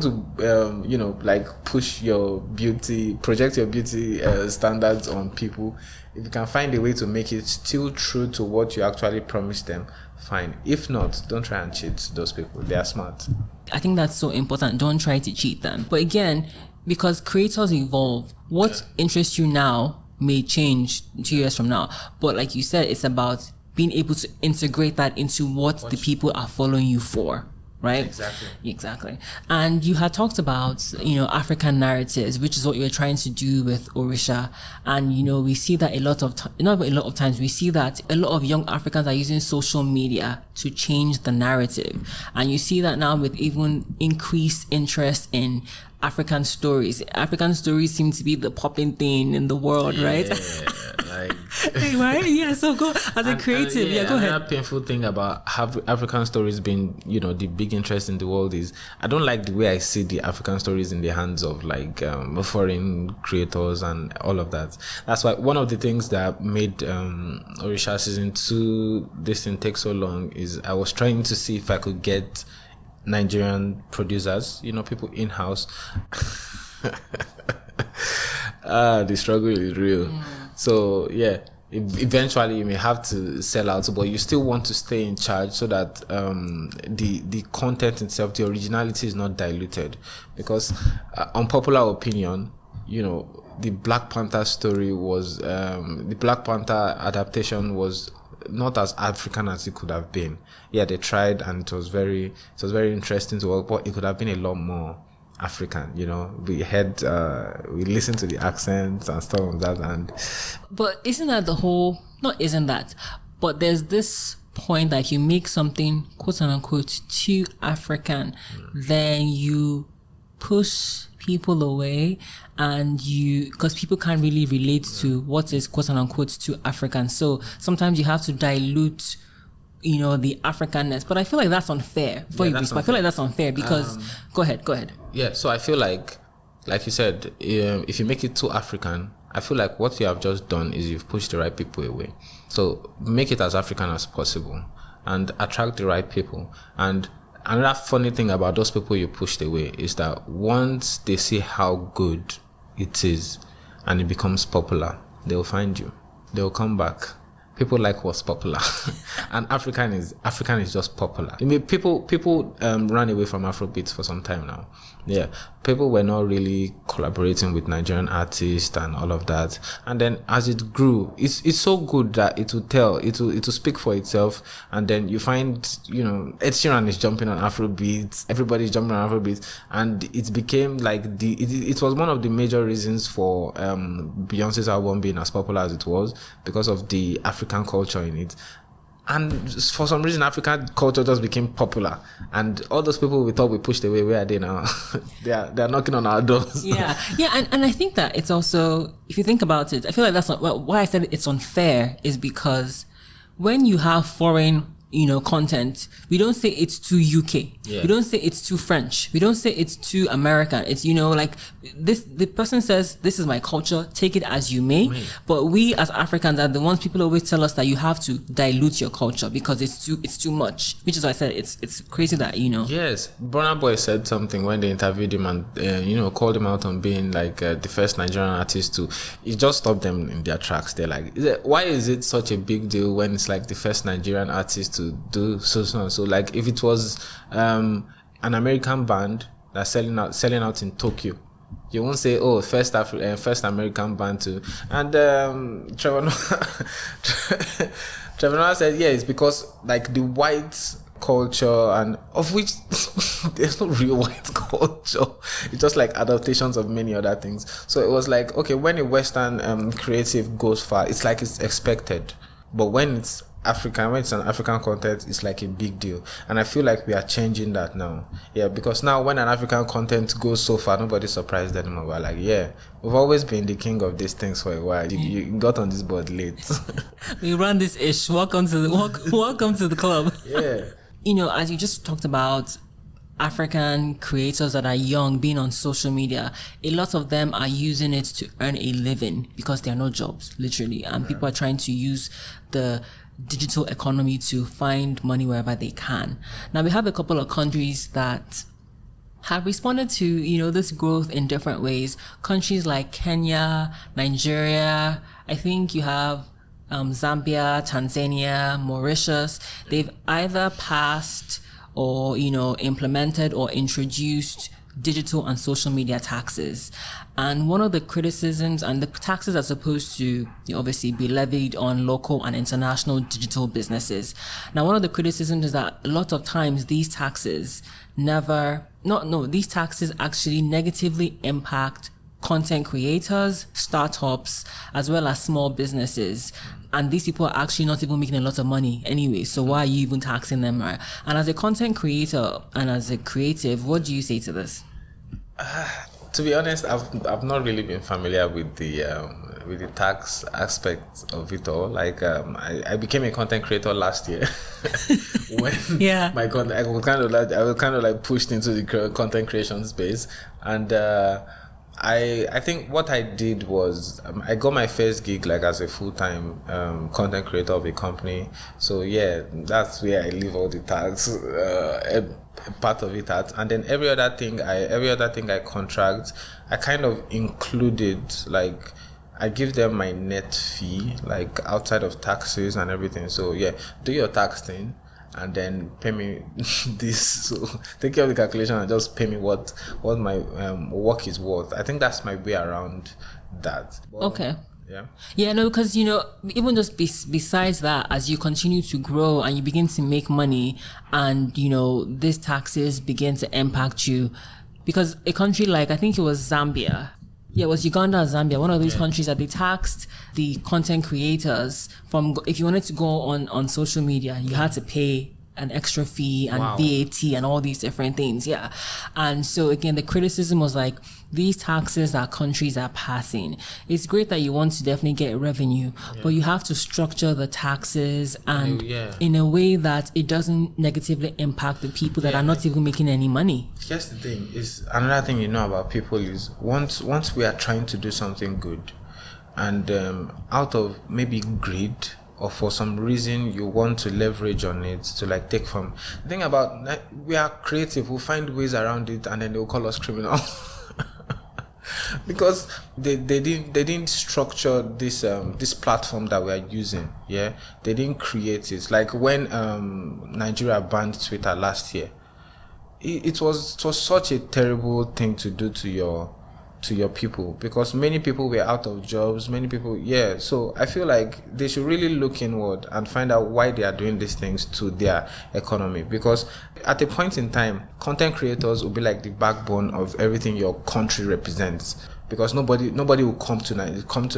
to like push your beauty, project your beauty standards on people, if you can find a way to make it still true to what you actually promised them, fine. If not, don't try and cheat those people. They are smart. I think that's so important. Don't try to cheat them. But again, because creators evolve, what interests you now may change 2 years from now. But like you said, it's about being able to integrate that into what the people are following you for, right? Exactly. And you had talked about, African narratives, which is what you're trying to do with Orisha. And, we see that not a lot of times, we see that a lot of young Africans are using social media to change the narrative. And you see that now with even increased interest in African stories. African stories seem to be the popping thing in the world, right? Right? Yeah, so go as a creative. Go ahead. Another painful thing about African stories being, the big interest in the world is I don't like the way I see the African stories in the hands of foreign creators and all of that. That's why one of the things that made Orisha season 2 this thing take so long is I was trying to see if I could get Nigerian producers, people in-house. The struggle is real. So yeah, eventually you may have to sell out, but you still want to stay in charge so that the content itself, the originality is not diluted. Because unpopular opinion, the Black Panther story was the Black Panther adaptation was not as African as it could have been. Yeah, they tried, and it was very interesting to work, but it could have been a lot more African. We listened to the accents and stuff like that. But isn't that but there's this point that you make something quote unquote too African, then you push people away, and because people can't really relate to what is quote unquote too African. So sometimes you have to dilute, the Africanness. But I feel like that's unfair. I feel like that's unfair because go ahead. Yeah, so I feel like you said, if you make it too African, I feel like what you have just done is you've pushed the right people away. So make it as African as possible and attract the right people. And another funny thing about those people you pushed away is that once they see how good it is and it becomes popular, they'll find you. They'll come back. People like what's popular. And African is just popular. I mean, people ran away from Afrobeats for some time now. Yeah, people were not really collaborating with Nigerian artists and all of that. And then as it grew, it's so good that it will speak for itself. And then you find, Ed Sheeran is jumping on Afrobeats, everybody's jumping on Afrobeats, and it became like it was one of the major reasons for Beyonce's album being as popular as it was, because of the African culture in it. And for some reason, African culture just became popular. And all those people we thought we pushed away, where are they now? they are knocking on our doors. Yeah. And I think that it's also, if you think about it, I feel like that's not, why I said it's unfair is because when you have foreign, content, we don't say it's too UK. Yeah. We don't say it's too French. We don't say it's too American. It's, like this, the person says, this is my culture, take it as you may. But we as Africans are the ones people always tell us that you have to dilute your culture because it's too much, which is why I said it's crazy that, Yes. Burna Boy said something when they interviewed him and, called him out on being like the first Nigerian artist to, it just stopped them in their tracks. They're like, why is it such a big deal when it's like the first Nigerian artist to do so? Like if it was an American band that's selling out in Tokyo. You won't say, oh, first American band too. And Trevor Noah, Trevor Noah said, yeah, it's because like the white culture, and of which there's no real white culture. It's just like adaptations of many other things. So it was like, okay, when a Western creative goes far, it's like it's expected. But when it's African, when it's an African content, it's like a big deal. And I feel like we are changing that now. Yeah, because now when an African content goes so far, nobody's surprised anymore. We're like, yeah, we've always been the king of these things for a while. You got on this board late. We run this ish. Welcome to the club. Yeah. You know, as you just talked about African creators that are young being on social media, a lot of them are using it to earn a living because there are no jobs, literally. And people are trying to use the digital economy to find money wherever they can. Now, we have a couple of countries that have responded to, you know, this growth in different ways. Countries like Kenya, Nigeria, I think you have Zambia, Tanzania, Mauritius. They've either passed or, you know, implemented or introduced digital and social media taxes. And one of the criticisms, and the taxes are supposed to obviously be levied on local and international digital businesses. Now, one of the criticisms is that a lot of times these taxes these taxes actually negatively impact content creators, startups, as well as small businesses. And these people are actually not even making a lot of money anyway. So why are you even taxing them, right? And as a content creator and as a creative, what do you say to this? To be honest, I've not really been familiar with the tax aspect of it all. Like I became a content creator last year when my content I was kind of like pushed into the content creation space, and I think what I did was I got my first gig like as a full-time content creator of a company. So yeah, that's where I leave all the tax part of it at, and then every other thing I contract, I kind of included, like I give them my net fee, like outside of taxes and everything. So yeah, do your tax thing and then pay me this. So take care of the calculation and just pay me what my work is worth. I think that's my way around that. But, okay. Yeah, no, because, you know, even just besides that, as you continue to grow and you begin to make money and, you know, these taxes begin to impact you, because a country like, I think it was Zambia. Yeah, it was Uganda or Zambia, one of these countries that they taxed the content creators from, if you wanted to go on social media, you had to pay an extra fee and VAT and all these different things. Yeah. And so again, the criticism was like, these taxes that countries are passing, it's great that you want to definitely get revenue, but you have to structure the taxes and in a way that it doesn't negatively impact the people that are not even making any money. Here's the thing, is another thing you know about people is once we are trying to do something good, and out of maybe greed or for some reason you want to leverage on it to like take from, the thing about we are creative, we'll find ways around it, and then they'll call us criminal. Because they didn't structure this this platform that we are using. Yeah, they didn't create it. Like when Nigeria banned Twitter last year, it was such a terrible thing to do to your people, because many people were out of jobs, so I feel like they should really look inward and find out why they are doing these things to their economy, because at a point in time, content creators will be like the backbone of everything your country represents, because nobody will come to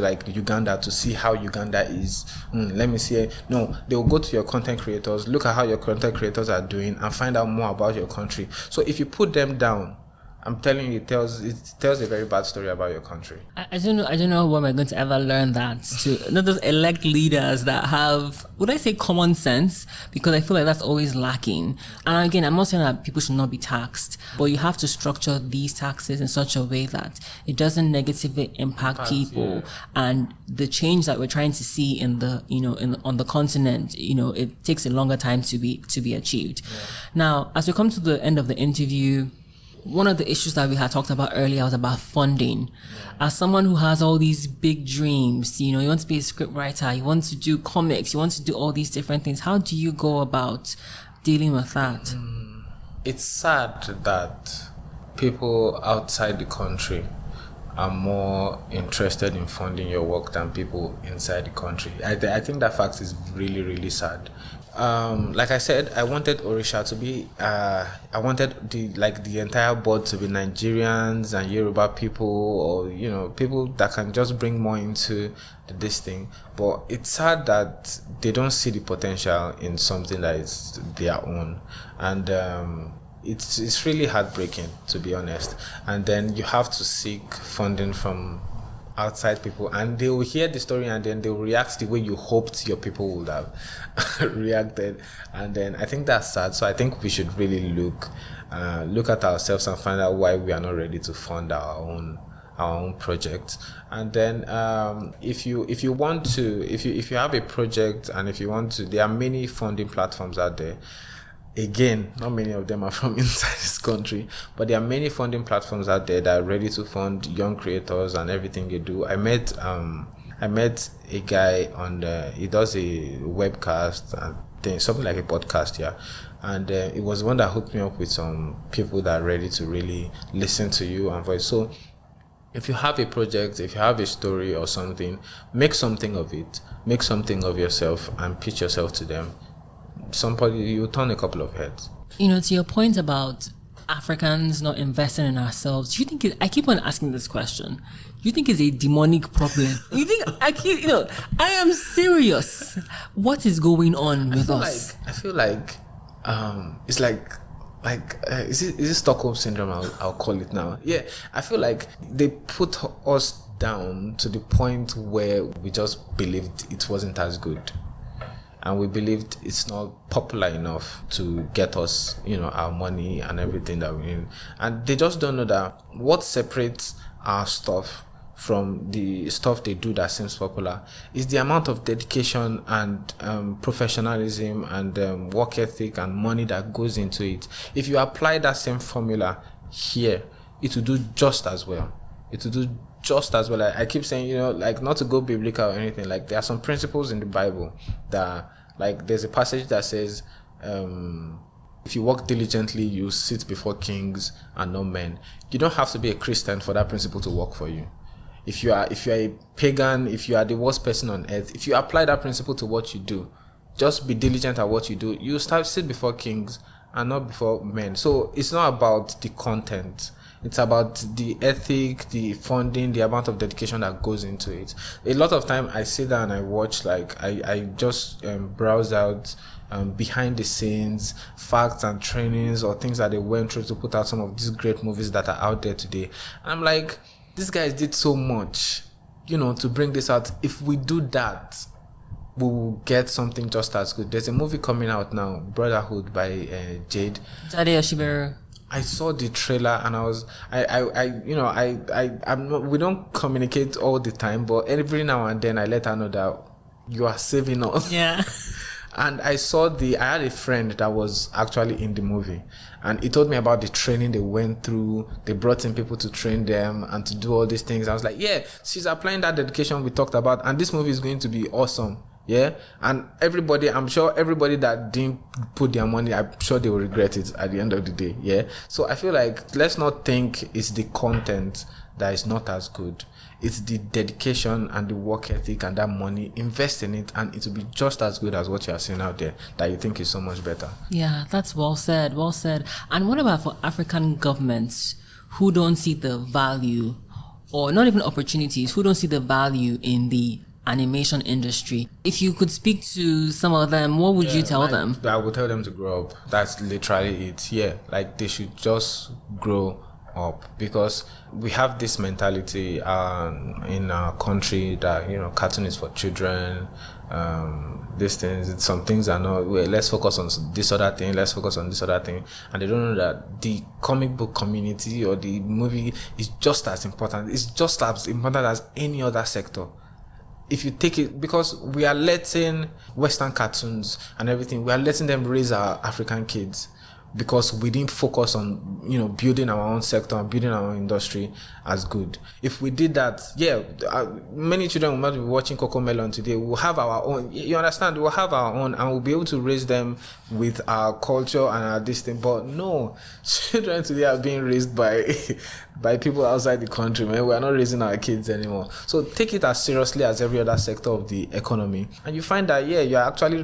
like Uganda to see how Uganda is. Let me see it. No, they will go to your content creators, look at how your content creators are doing, and find out more about your country. So if you put them down, I'm telling you, it tells a very bad story about your country. I don't know when we're going to ever learn that, to not just elect leaders that have, would I say, common sense, because I feel like that's always lacking. And again, I'm not saying that people should not be taxed, but you have to structure these taxes in such a way that it doesn't negatively impact people. And the change that we're trying to see on the continent, it takes a longer time to be achieved. Now, as we come to the end of the interview, one of the issues that we had talked about earlier was about funding. As someone who has all these big dreams, you want to be a script writer, you want to do comics, you want to do all these different things. How do you go about dealing with that? It's sad that people outside the country are more interested in funding your work than people inside the country. I think that fact is really, really sad. Like I said, I wanted Orisha to be, I wanted the entire board to be Nigerians and Yoruba people, or people that can just bring more into this thing. But it's sad that they don't see the potential in something that is their own, and it's really heartbreaking, to be honest. And then you have to seek funding from outside people, and they will hear the story, and then they will react the way you hoped your people would have reacted. And then I think that's sad. So I think we should really look at ourselves and find out why we are not ready to fund our own project. And then if you have a project, and if you want to, there are many funding platforms out there. Again, not many of them are from inside this country, but there are many funding platforms out there that are ready to fund young creators and everything they do. I met a guy he does a webcast and thing, something like a podcast, yeah. And it was one that hooked me up with some people that are ready to really listen to you and voice. So if you have a project, if you have a story or something, make something of it, make something of yourself, and pitch yourself to them. Somebody, you turn a couple of heads. To your point about Africans not investing in ourselves, do you think I keep on asking this question, do you think it's a demonic problem? You think I am serious. What is going on with us? I feel like it's like is it Stockholm syndrome? I'll call it now. Yeah, I feel like they put us down to the point where we just believed it wasn't as good. And we believed it's not popular enough to get us, our money and everything that we need. And they just don't know that what separates our stuff from the stuff they do that seems popular is the amount of dedication and professionalism and work ethic and money that goes into it. If you apply that same formula here, it will do just as well. It will do just as well. I keep saying, not to go biblical or anything, like there are some principles in the Bible that, like, there's a passage that says, if you work diligently, you sit before kings and not men. You don't have to be a Christian for that principle to work for you. If you are a pagan, if you are the worst person on earth, if you apply that principle to what you do, just be diligent at what you do, you sit before kings and not before men. So it's not about the content. It's about the ethic, the funding, the amount of dedication that goes into it. A lot of time I sit down and I watch, I just browse out behind the scenes, facts and trainings or things that they went through to put out some of these great movies that are out there today. And I'm like, these guys did so much, to bring this out. If we do that, we will get something just as good. There's a movie coming out now, Brotherhood by Jade Ashibera. I saw the trailer and we don't communicate all the time, but every now and then I let her know that you are saving us. Yeah. And I had a friend that was actually in the movie, and he told me about the training they went through. They brought in people to train them and to do all these things. I was like, yeah, she's applying that dedication we talked about, and this movie is going to be awesome. Yeah, and I'm sure everybody that didn't put their money, I'm sure they will regret it at the end of the day. Yeah, so I feel like let's not think it's the content that is not as good. It's the dedication and the work ethic and that money. Invest in it, and it will be just as good as what you are seeing out there that you think is so much better. Yeah, that's well said. Well said. And what about for African governments who don't see the value, or not even opportunities, who don't see the value in the animation industry? If you could speak to some of them, what would you tell them? I would tell them to grow up. That's literally it. Yeah, like they should just grow up, because we have this mentality in our country that cartoon is for children. These things, some things are not. Well, let's focus on this other thing. Let's focus on this other thing, and they don't know that the comic book community or the movie is just as important. It's just as important as any other sector. If you take it, because we are letting Western cartoons and everything, we are letting them raise our African kids. because we didn't focus on, building our own sector and building our own industry as good. If we did that, many children will not be watching Coco Melon today. We'll have our own, you understand, we'll have our own, and we'll be able to raise them with our culture and our this thing. But no, children today are being raised by people outside the country, man. We are not raising our kids anymore. So take it as seriously as every other sector of the economy, and you find that you are actually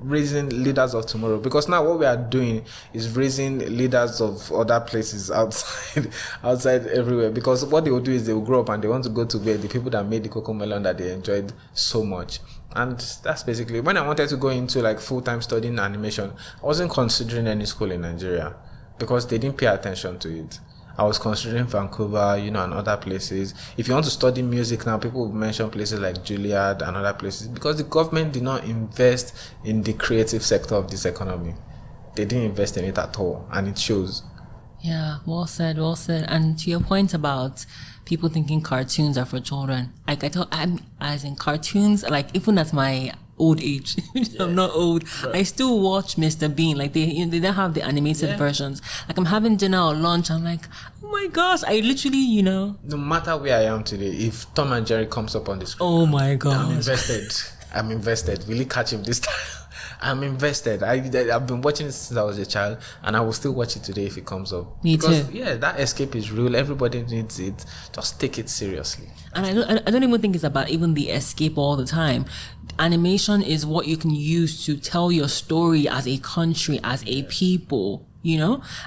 raising leaders of tomorrow, because now what we are doing is raising leaders of other places outside everywhere, because what they will do is they will grow up and they want to go to where the people that made the Coco Melon that they enjoyed so much. And that's basically, when I wanted to go into like full-time studying animation, I wasn't considering any school in Nigeria because they didn't pay attention to it. I was considering Vancouver, and other places. If you want to study music now, people will mention places like Juilliard and other places, because the government did not invest in the creative sector of this economy. They didn't invest in it at all, and it shows. Yeah, well said. And to your point about people thinking cartoons are for children, like I'm as in cartoons, like even at my old age, I'm not old, right. I still watch Mr. Bean. Like they don't have the animated versions. Like I'm having dinner or lunch, I'm like, oh my gosh, I literally, no matter where I am today, if Tom and Jerry comes up on the screen, oh my god, I'm invested. Will you catch him this time? I'm invested. I've been watching it since I was a child, and I will still watch it today if it comes up. Me too. That escape is real. Everybody needs it. Just take it seriously. And I don't even think it's about even the escape all the time. Animation is what you can use to tell your story as a country, as a people.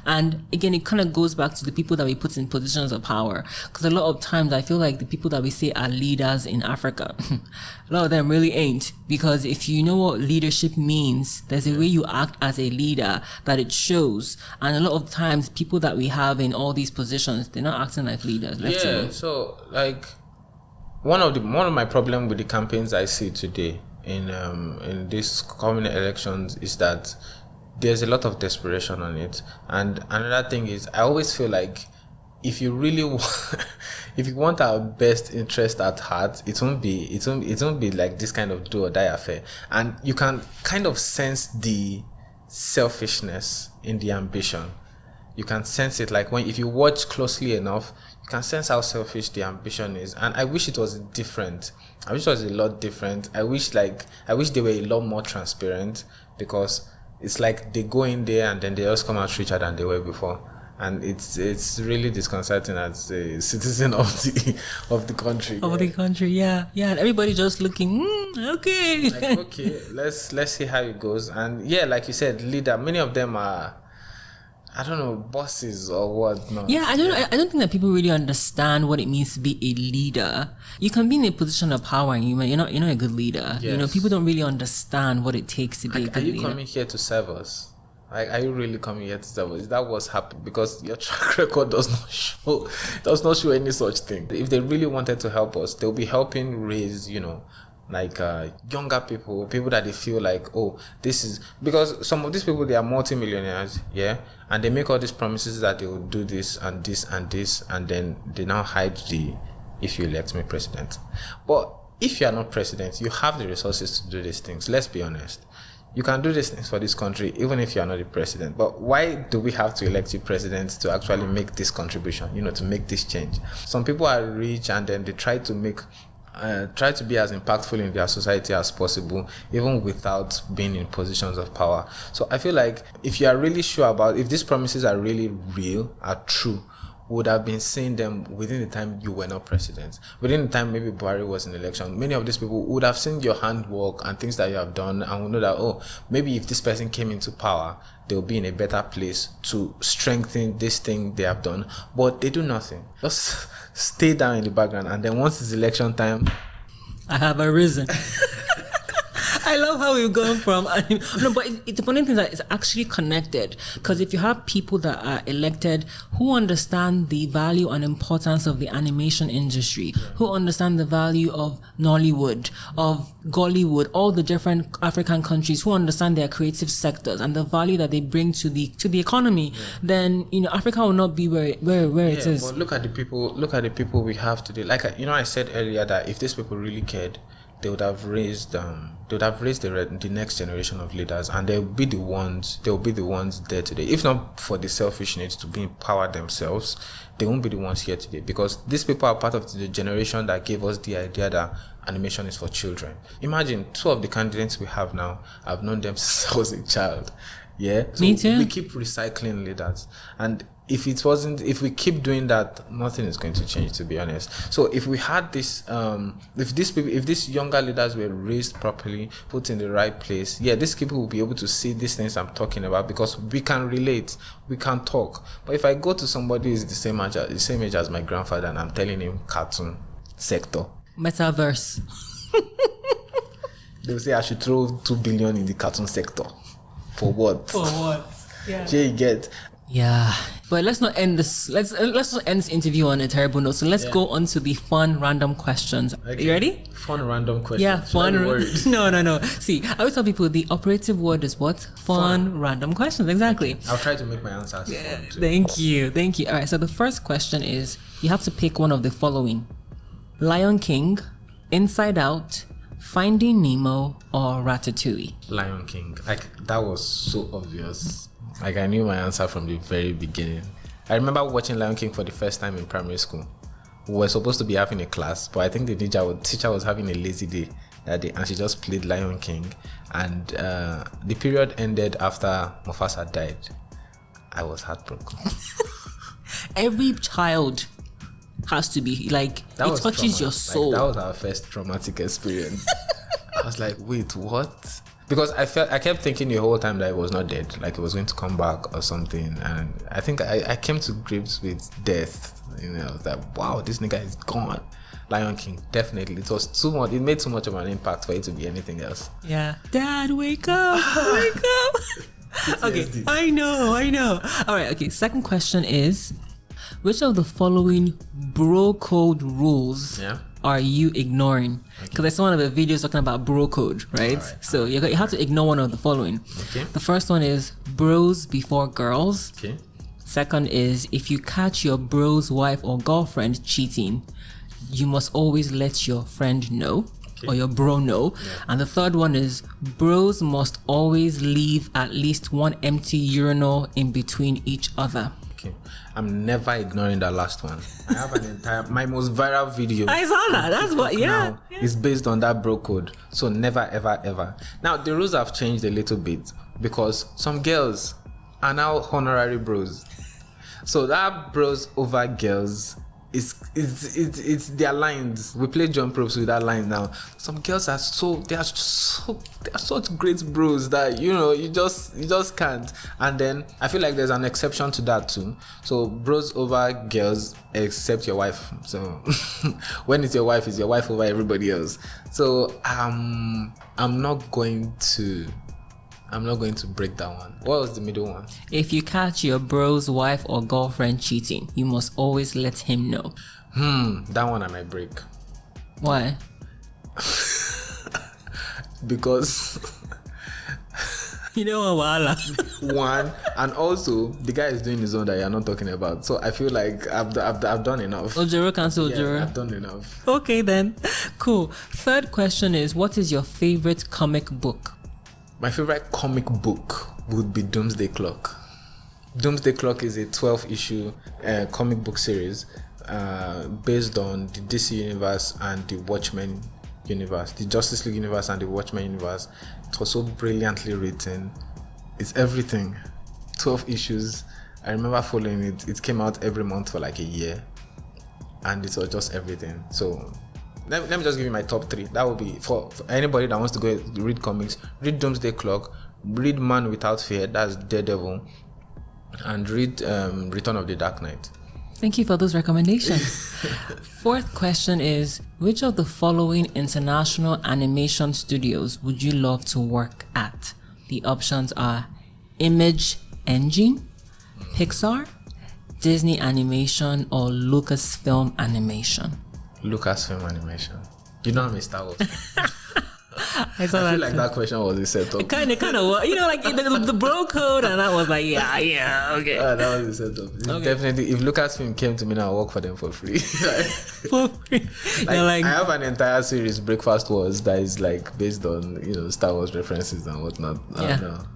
And again, it kind of goes back to the people that we put in positions of power. Because a lot of times I feel like the people that we say are leaders in Africa, a lot of them really ain't. Because if you know what leadership means, there's a way you act as a leader that it shows. And a lot of times people that we have in all these positions, they're not acting like leaders. So like one of my problems with the campaigns I see today in these coming elections is that there's a lot of desperation on it. And another thing is, I always feel like if you really if you want our best interest at heart, it won't be like this kind of do or die affair. And you can kind of sense the selfishness in the ambition. You can sense it, like if you watch closely enough, you can sense how selfish the ambition is. And I wish it was different. I wish it was a lot different. I wish they were a lot more transparent, because it's like they go in there and then they just come out richer than they were before, and it's really disconcerting as a citizen of the country. The country, yeah, and everybody just looking, okay. Like, okay, let's see how it goes. And like you said, leader. Many of them are, I don't know, bosses or what. No. Yeah, I don't think that people really understand what it means to be a leader. You can be in a position of power and you're not a good leader. Yes. People don't really understand what it takes to be a good leader. Are you coming here to serve us? Like, are you really coming here to serve us? Is that what's happening? Because your track record does not show any such thing. If they really wanted to help us, they'll be helping raise, younger people that they feel like, oh, this is, because some of these people, they are multimillionaires, and they make all these promises that they will do this and this and this, and then they now hide the, if you elect me president. But if you are not president, you have the resources to do these things. Let's be honest. You can do these things for this country even if you are not the president. But why do we have to elect you president to actually make this contribution, to make this change? Some people are rich and then they try to be as impactful in their society as possible, even without being in positions of power. So I feel like if you are really sure if these promises are really real, are true, would have been saying them within the time you were not president. Within the time maybe Buhari was in election, many of these people would have seen your handwork and things that you have done and would know that, oh, maybe if this person came into power, they'll be in a better place to strengthen this thing they have done. But they do nothing. Just stay down in the background, and then once it's election time, I have arisen. I love how we've gone from but it's one of the things that is actually connected, because if you have people that are elected who understand the value and importance of the animation industry, who understand the value of Nollywood, of Gollywood, all the different African countries, who understand their creative sectors and the value that they bring to the economy, then Africa will not be where it is. But look at the people we have today. Like I said earlier that if these people really cared, they would have raised the next generation of leaders, and they'll be the ones there today. If not for the selfish needs to be empowered themselves, they won't be the ones here today, because these people are part of the generation that gave us the idea that animation is for children. Imagine 2 of the candidates we have now, I've known them since I was a child. Yeah, so me too. We keep recycling leaders, and if we keep doing that, nothing is going to change, to be honest. So if we had this, if these younger leaders were raised properly, put in the right place, these people will be able to see these things I'm talking about, because we can relate, we can talk. But if I go to somebody who's the same age as my grandfather, and I'm telling him cartoon sector, metaverse, they'll say I should throw 2 billion in the cartoon sector. For what? Yeah. You get. Yeah, but let's not end this. Let's not end this interview on a terrible note. So let's go on to the fun random questions. Okay. You ready? Fun random questions. Yeah, fun. No. See, I always tell people the operative word is what? Fun. Random questions. Exactly. Okay. I'll try to make my answers fun too. Thank you. All right. So the first question is: you have to pick one of the following: Lion King, Inside Out, Finding Nemo, or Ratatouille. Lion King. That was so obvious. I knew my answer from the very beginning. I remember watching Lion King for the first time in primary school. We were supposed to be having a class, but I think the teacher was having a lazy day that day, and she just played Lion King. And the period ended after Mufasa died. I was heartbroken. Every child has to be like, it touches your soul. That was our first traumatic experience. I was like, wait, what? Because I kept thinking the whole time that it was not dead, like it was going to come back or something. And I think I came to grips with death. That wow, this nigga is gone. Lion King, definitely. It was too much. It made too much of an impact for it to be anything else. Yeah. Dad, wake up! Wake up! Okay, I know. All right. Okay. Second question is: which of the following bro code rules are you ignoring? Because I saw one of the videos talking about bro code, right? So you have to ignore one of the following. Okay. The first one is bros before girls. Okay. Second is if you catch your bro's wife or girlfriend cheating, you must always let your friend know or your bro know. Yeah. And the third one is bros must always leave at least one empty urinal in between each other. Okay. I'm never ignoring that last one. I have my most viral video. I saw that. That's what, now is based on that bro code. So never, ever, ever. Now, the rules have changed a little bit because some girls are now honorary bros. So that bros over girls it's their lines. We play jump ropes with that line now. Some girls are they are such great bros that you just can't. And then I feel like there's an exception to that too. So bros over girls except your wife. So when it's your wife over everybody else. So I'm not going to break that one. What was the middle one? If you catch your bro's wife or girlfriend cheating, you must always let him know. That one I might break. Why? Because you know what? One, and also the guy is doing his own that you're not talking about. So I feel like I've done enough. Ojoro cancel Ojoro. I've done enough. Okay then. Cool. Third question is: what is your favorite comic book? My favorite comic book would be Doomsday Clock. Doomsday Clock is a 12-issue comic book series based on the DC universe and the Watchmen universe, the Justice League universe and the Watchmen universe. It was so brilliantly written. It's everything. 12 issues. I remember following it. It came out every month for like a year, and it was just everything. So let me just give you my top 3. That would be for anybody that wants to go read comics. Read Doomsday Clock, read Man Without Fear, that's Daredevil, and read Return of the Dark Knight. Thank you for those recommendations. Fourth question is: which of the following international animation studios would you love to work at? The options are Image Engine, Pixar, Disney Animation, or Lucasfilm Animation. Lucasfilm Animation. You know I'm a Star Wars. I saw I that. feel like that question was a setup. Kind of, like the bro code, and I was like, yeah, okay. That was a setup. Okay. Definitely, if Lucasfilm came to me now, I'll work for them for free. For free. I have an entire series, Breakfast Wars, that is like based on Star Wars references and whatnot.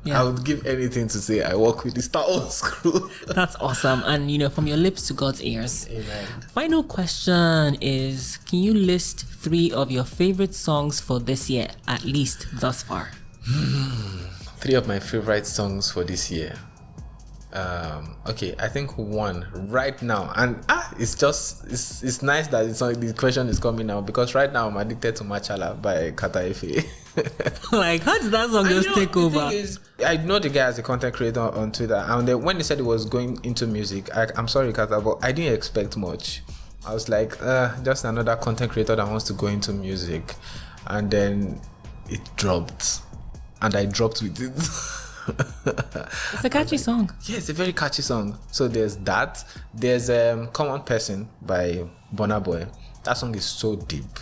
Yeah. I would give anything to say I work with the Star Wars crew. That's awesome. And from your lips to God's ears. Amen. Final question is, can you list 3 of your favorite songs for this year, at least thus far? 3 of my favorite songs for this year. Okay, I think one right now, and it's nice that the question is coming now, because right now I'm addicted to Machala by Kata Efe. Like, how did that song just take over? I know the guy as a content creator on Twitter, and then when he said he was going into music, I'm sorry, Kata, but I didn't expect much. I was like, just another content creator that wants to go into music, and then it dropped, and I dropped with it. It's a catchy song. Yeah, it's a very catchy song. So there's that. There's Common Person by Burna Boy. That song is so deep.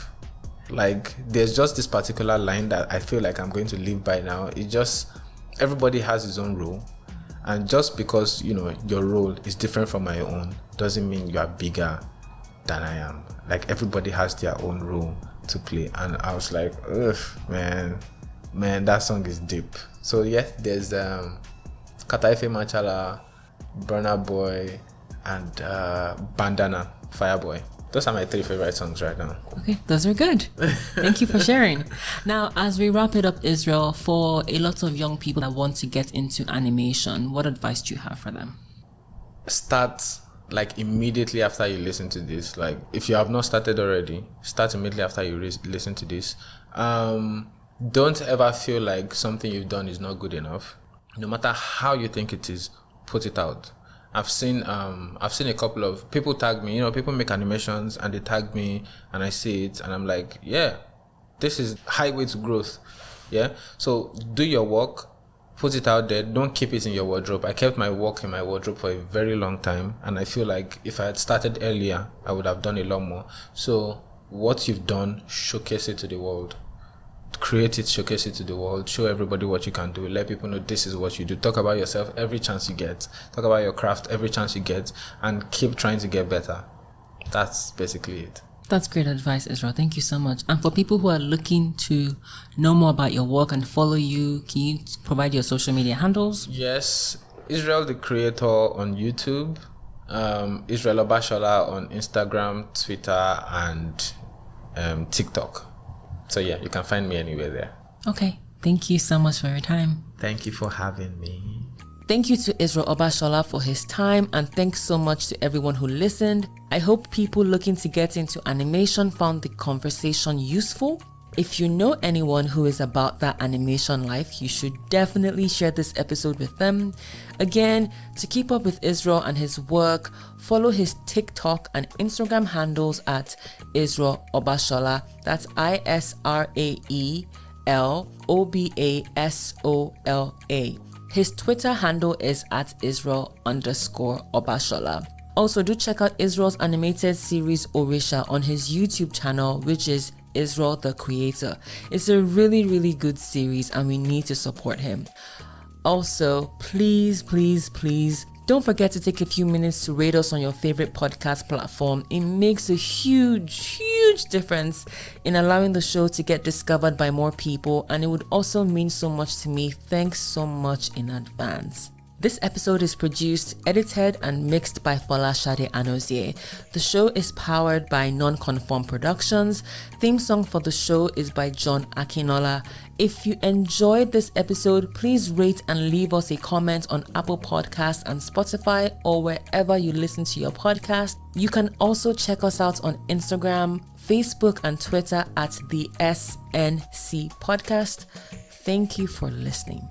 Like, there's just this particular line that I feel like I'm going to live by now. It just, everybody has his own role, and just because your role is different from my own doesn't mean you are bigger than I am. Like, everybody has their own role to play, and I was like, ugh, man, that song is deep. So yeah, there's Kata Efe, Machala, Burna Boy, and Bandana, Fireboy. Those are my 3 favorite songs right now. Okay, those are good. Thank you for sharing. Now, as we wrap it up, Israel, for a lot of young people that want to get into animation, what advice do you have for them? Start like immediately after you listen to this. Like, if you have not started already, start immediately after you listen to this. Don't ever feel like something you've done is not good enough. No matter how you think it is, put it out. I've seen a couple of people tag me. People make animations and they tag me, and I see it, and I'm like, yeah, this is highway to growth. Yeah. So do your work, put it out there. Don't keep it in your wardrobe. I kept my work in my wardrobe for a very long time, and I feel like if I had started earlier, I would have done a lot more. So what you've done, showcase it to the world. Create it, showcase it to the world, show everybody what you can do, let people know this is what you do. Talk about yourself every chance you get, talk about your craft every chance you get, and keep trying to get better. That's basically it. That's great advice, Israel. Thank you so much. And for people who are looking to know more about your work and follow you, can you provide your social media handles? Yes, Israel the Creator on YouTube, Israel Obasola on Instagram, Twitter, and TikTok. So yeah, you can find me anywhere there. Okay. Thank you so much for your time. Thank you for having me. Thank you to Israel Obasola for his time, and thanks so much to everyone who listened. I hope people looking to get into animation found the conversation useful. If you know anyone who is about that animation life, you should definitely share this episode with them. Again, to keep up with Israel and his work, follow his TikTok and Instagram handles at Israel Obasola. That's ISRAELOBASOLA. His Twitter handle is at Israel_Obasola. Also, do check out Israel's animated series Orisha on his YouTube channel, which is Israel the Creator. It's a really, really good series, and we need to support him. Also, please don't forget to take a few minutes to rate us on your favorite podcast platform. It makes a huge difference in allowing the show to get discovered by more people, and it would also mean so much to me. Thanks so much in advance. This episode is produced, edited, and mixed by Folashade Anozie. The show is powered by Nonconform Productions. Theme song for the show is by John Akinola. If you enjoyed this episode, please rate and leave us a comment on Apple Podcasts and Spotify, or wherever you listen to your podcast. You can also check us out on Instagram, Facebook, and Twitter at the SNC Podcast. Thank you for listening.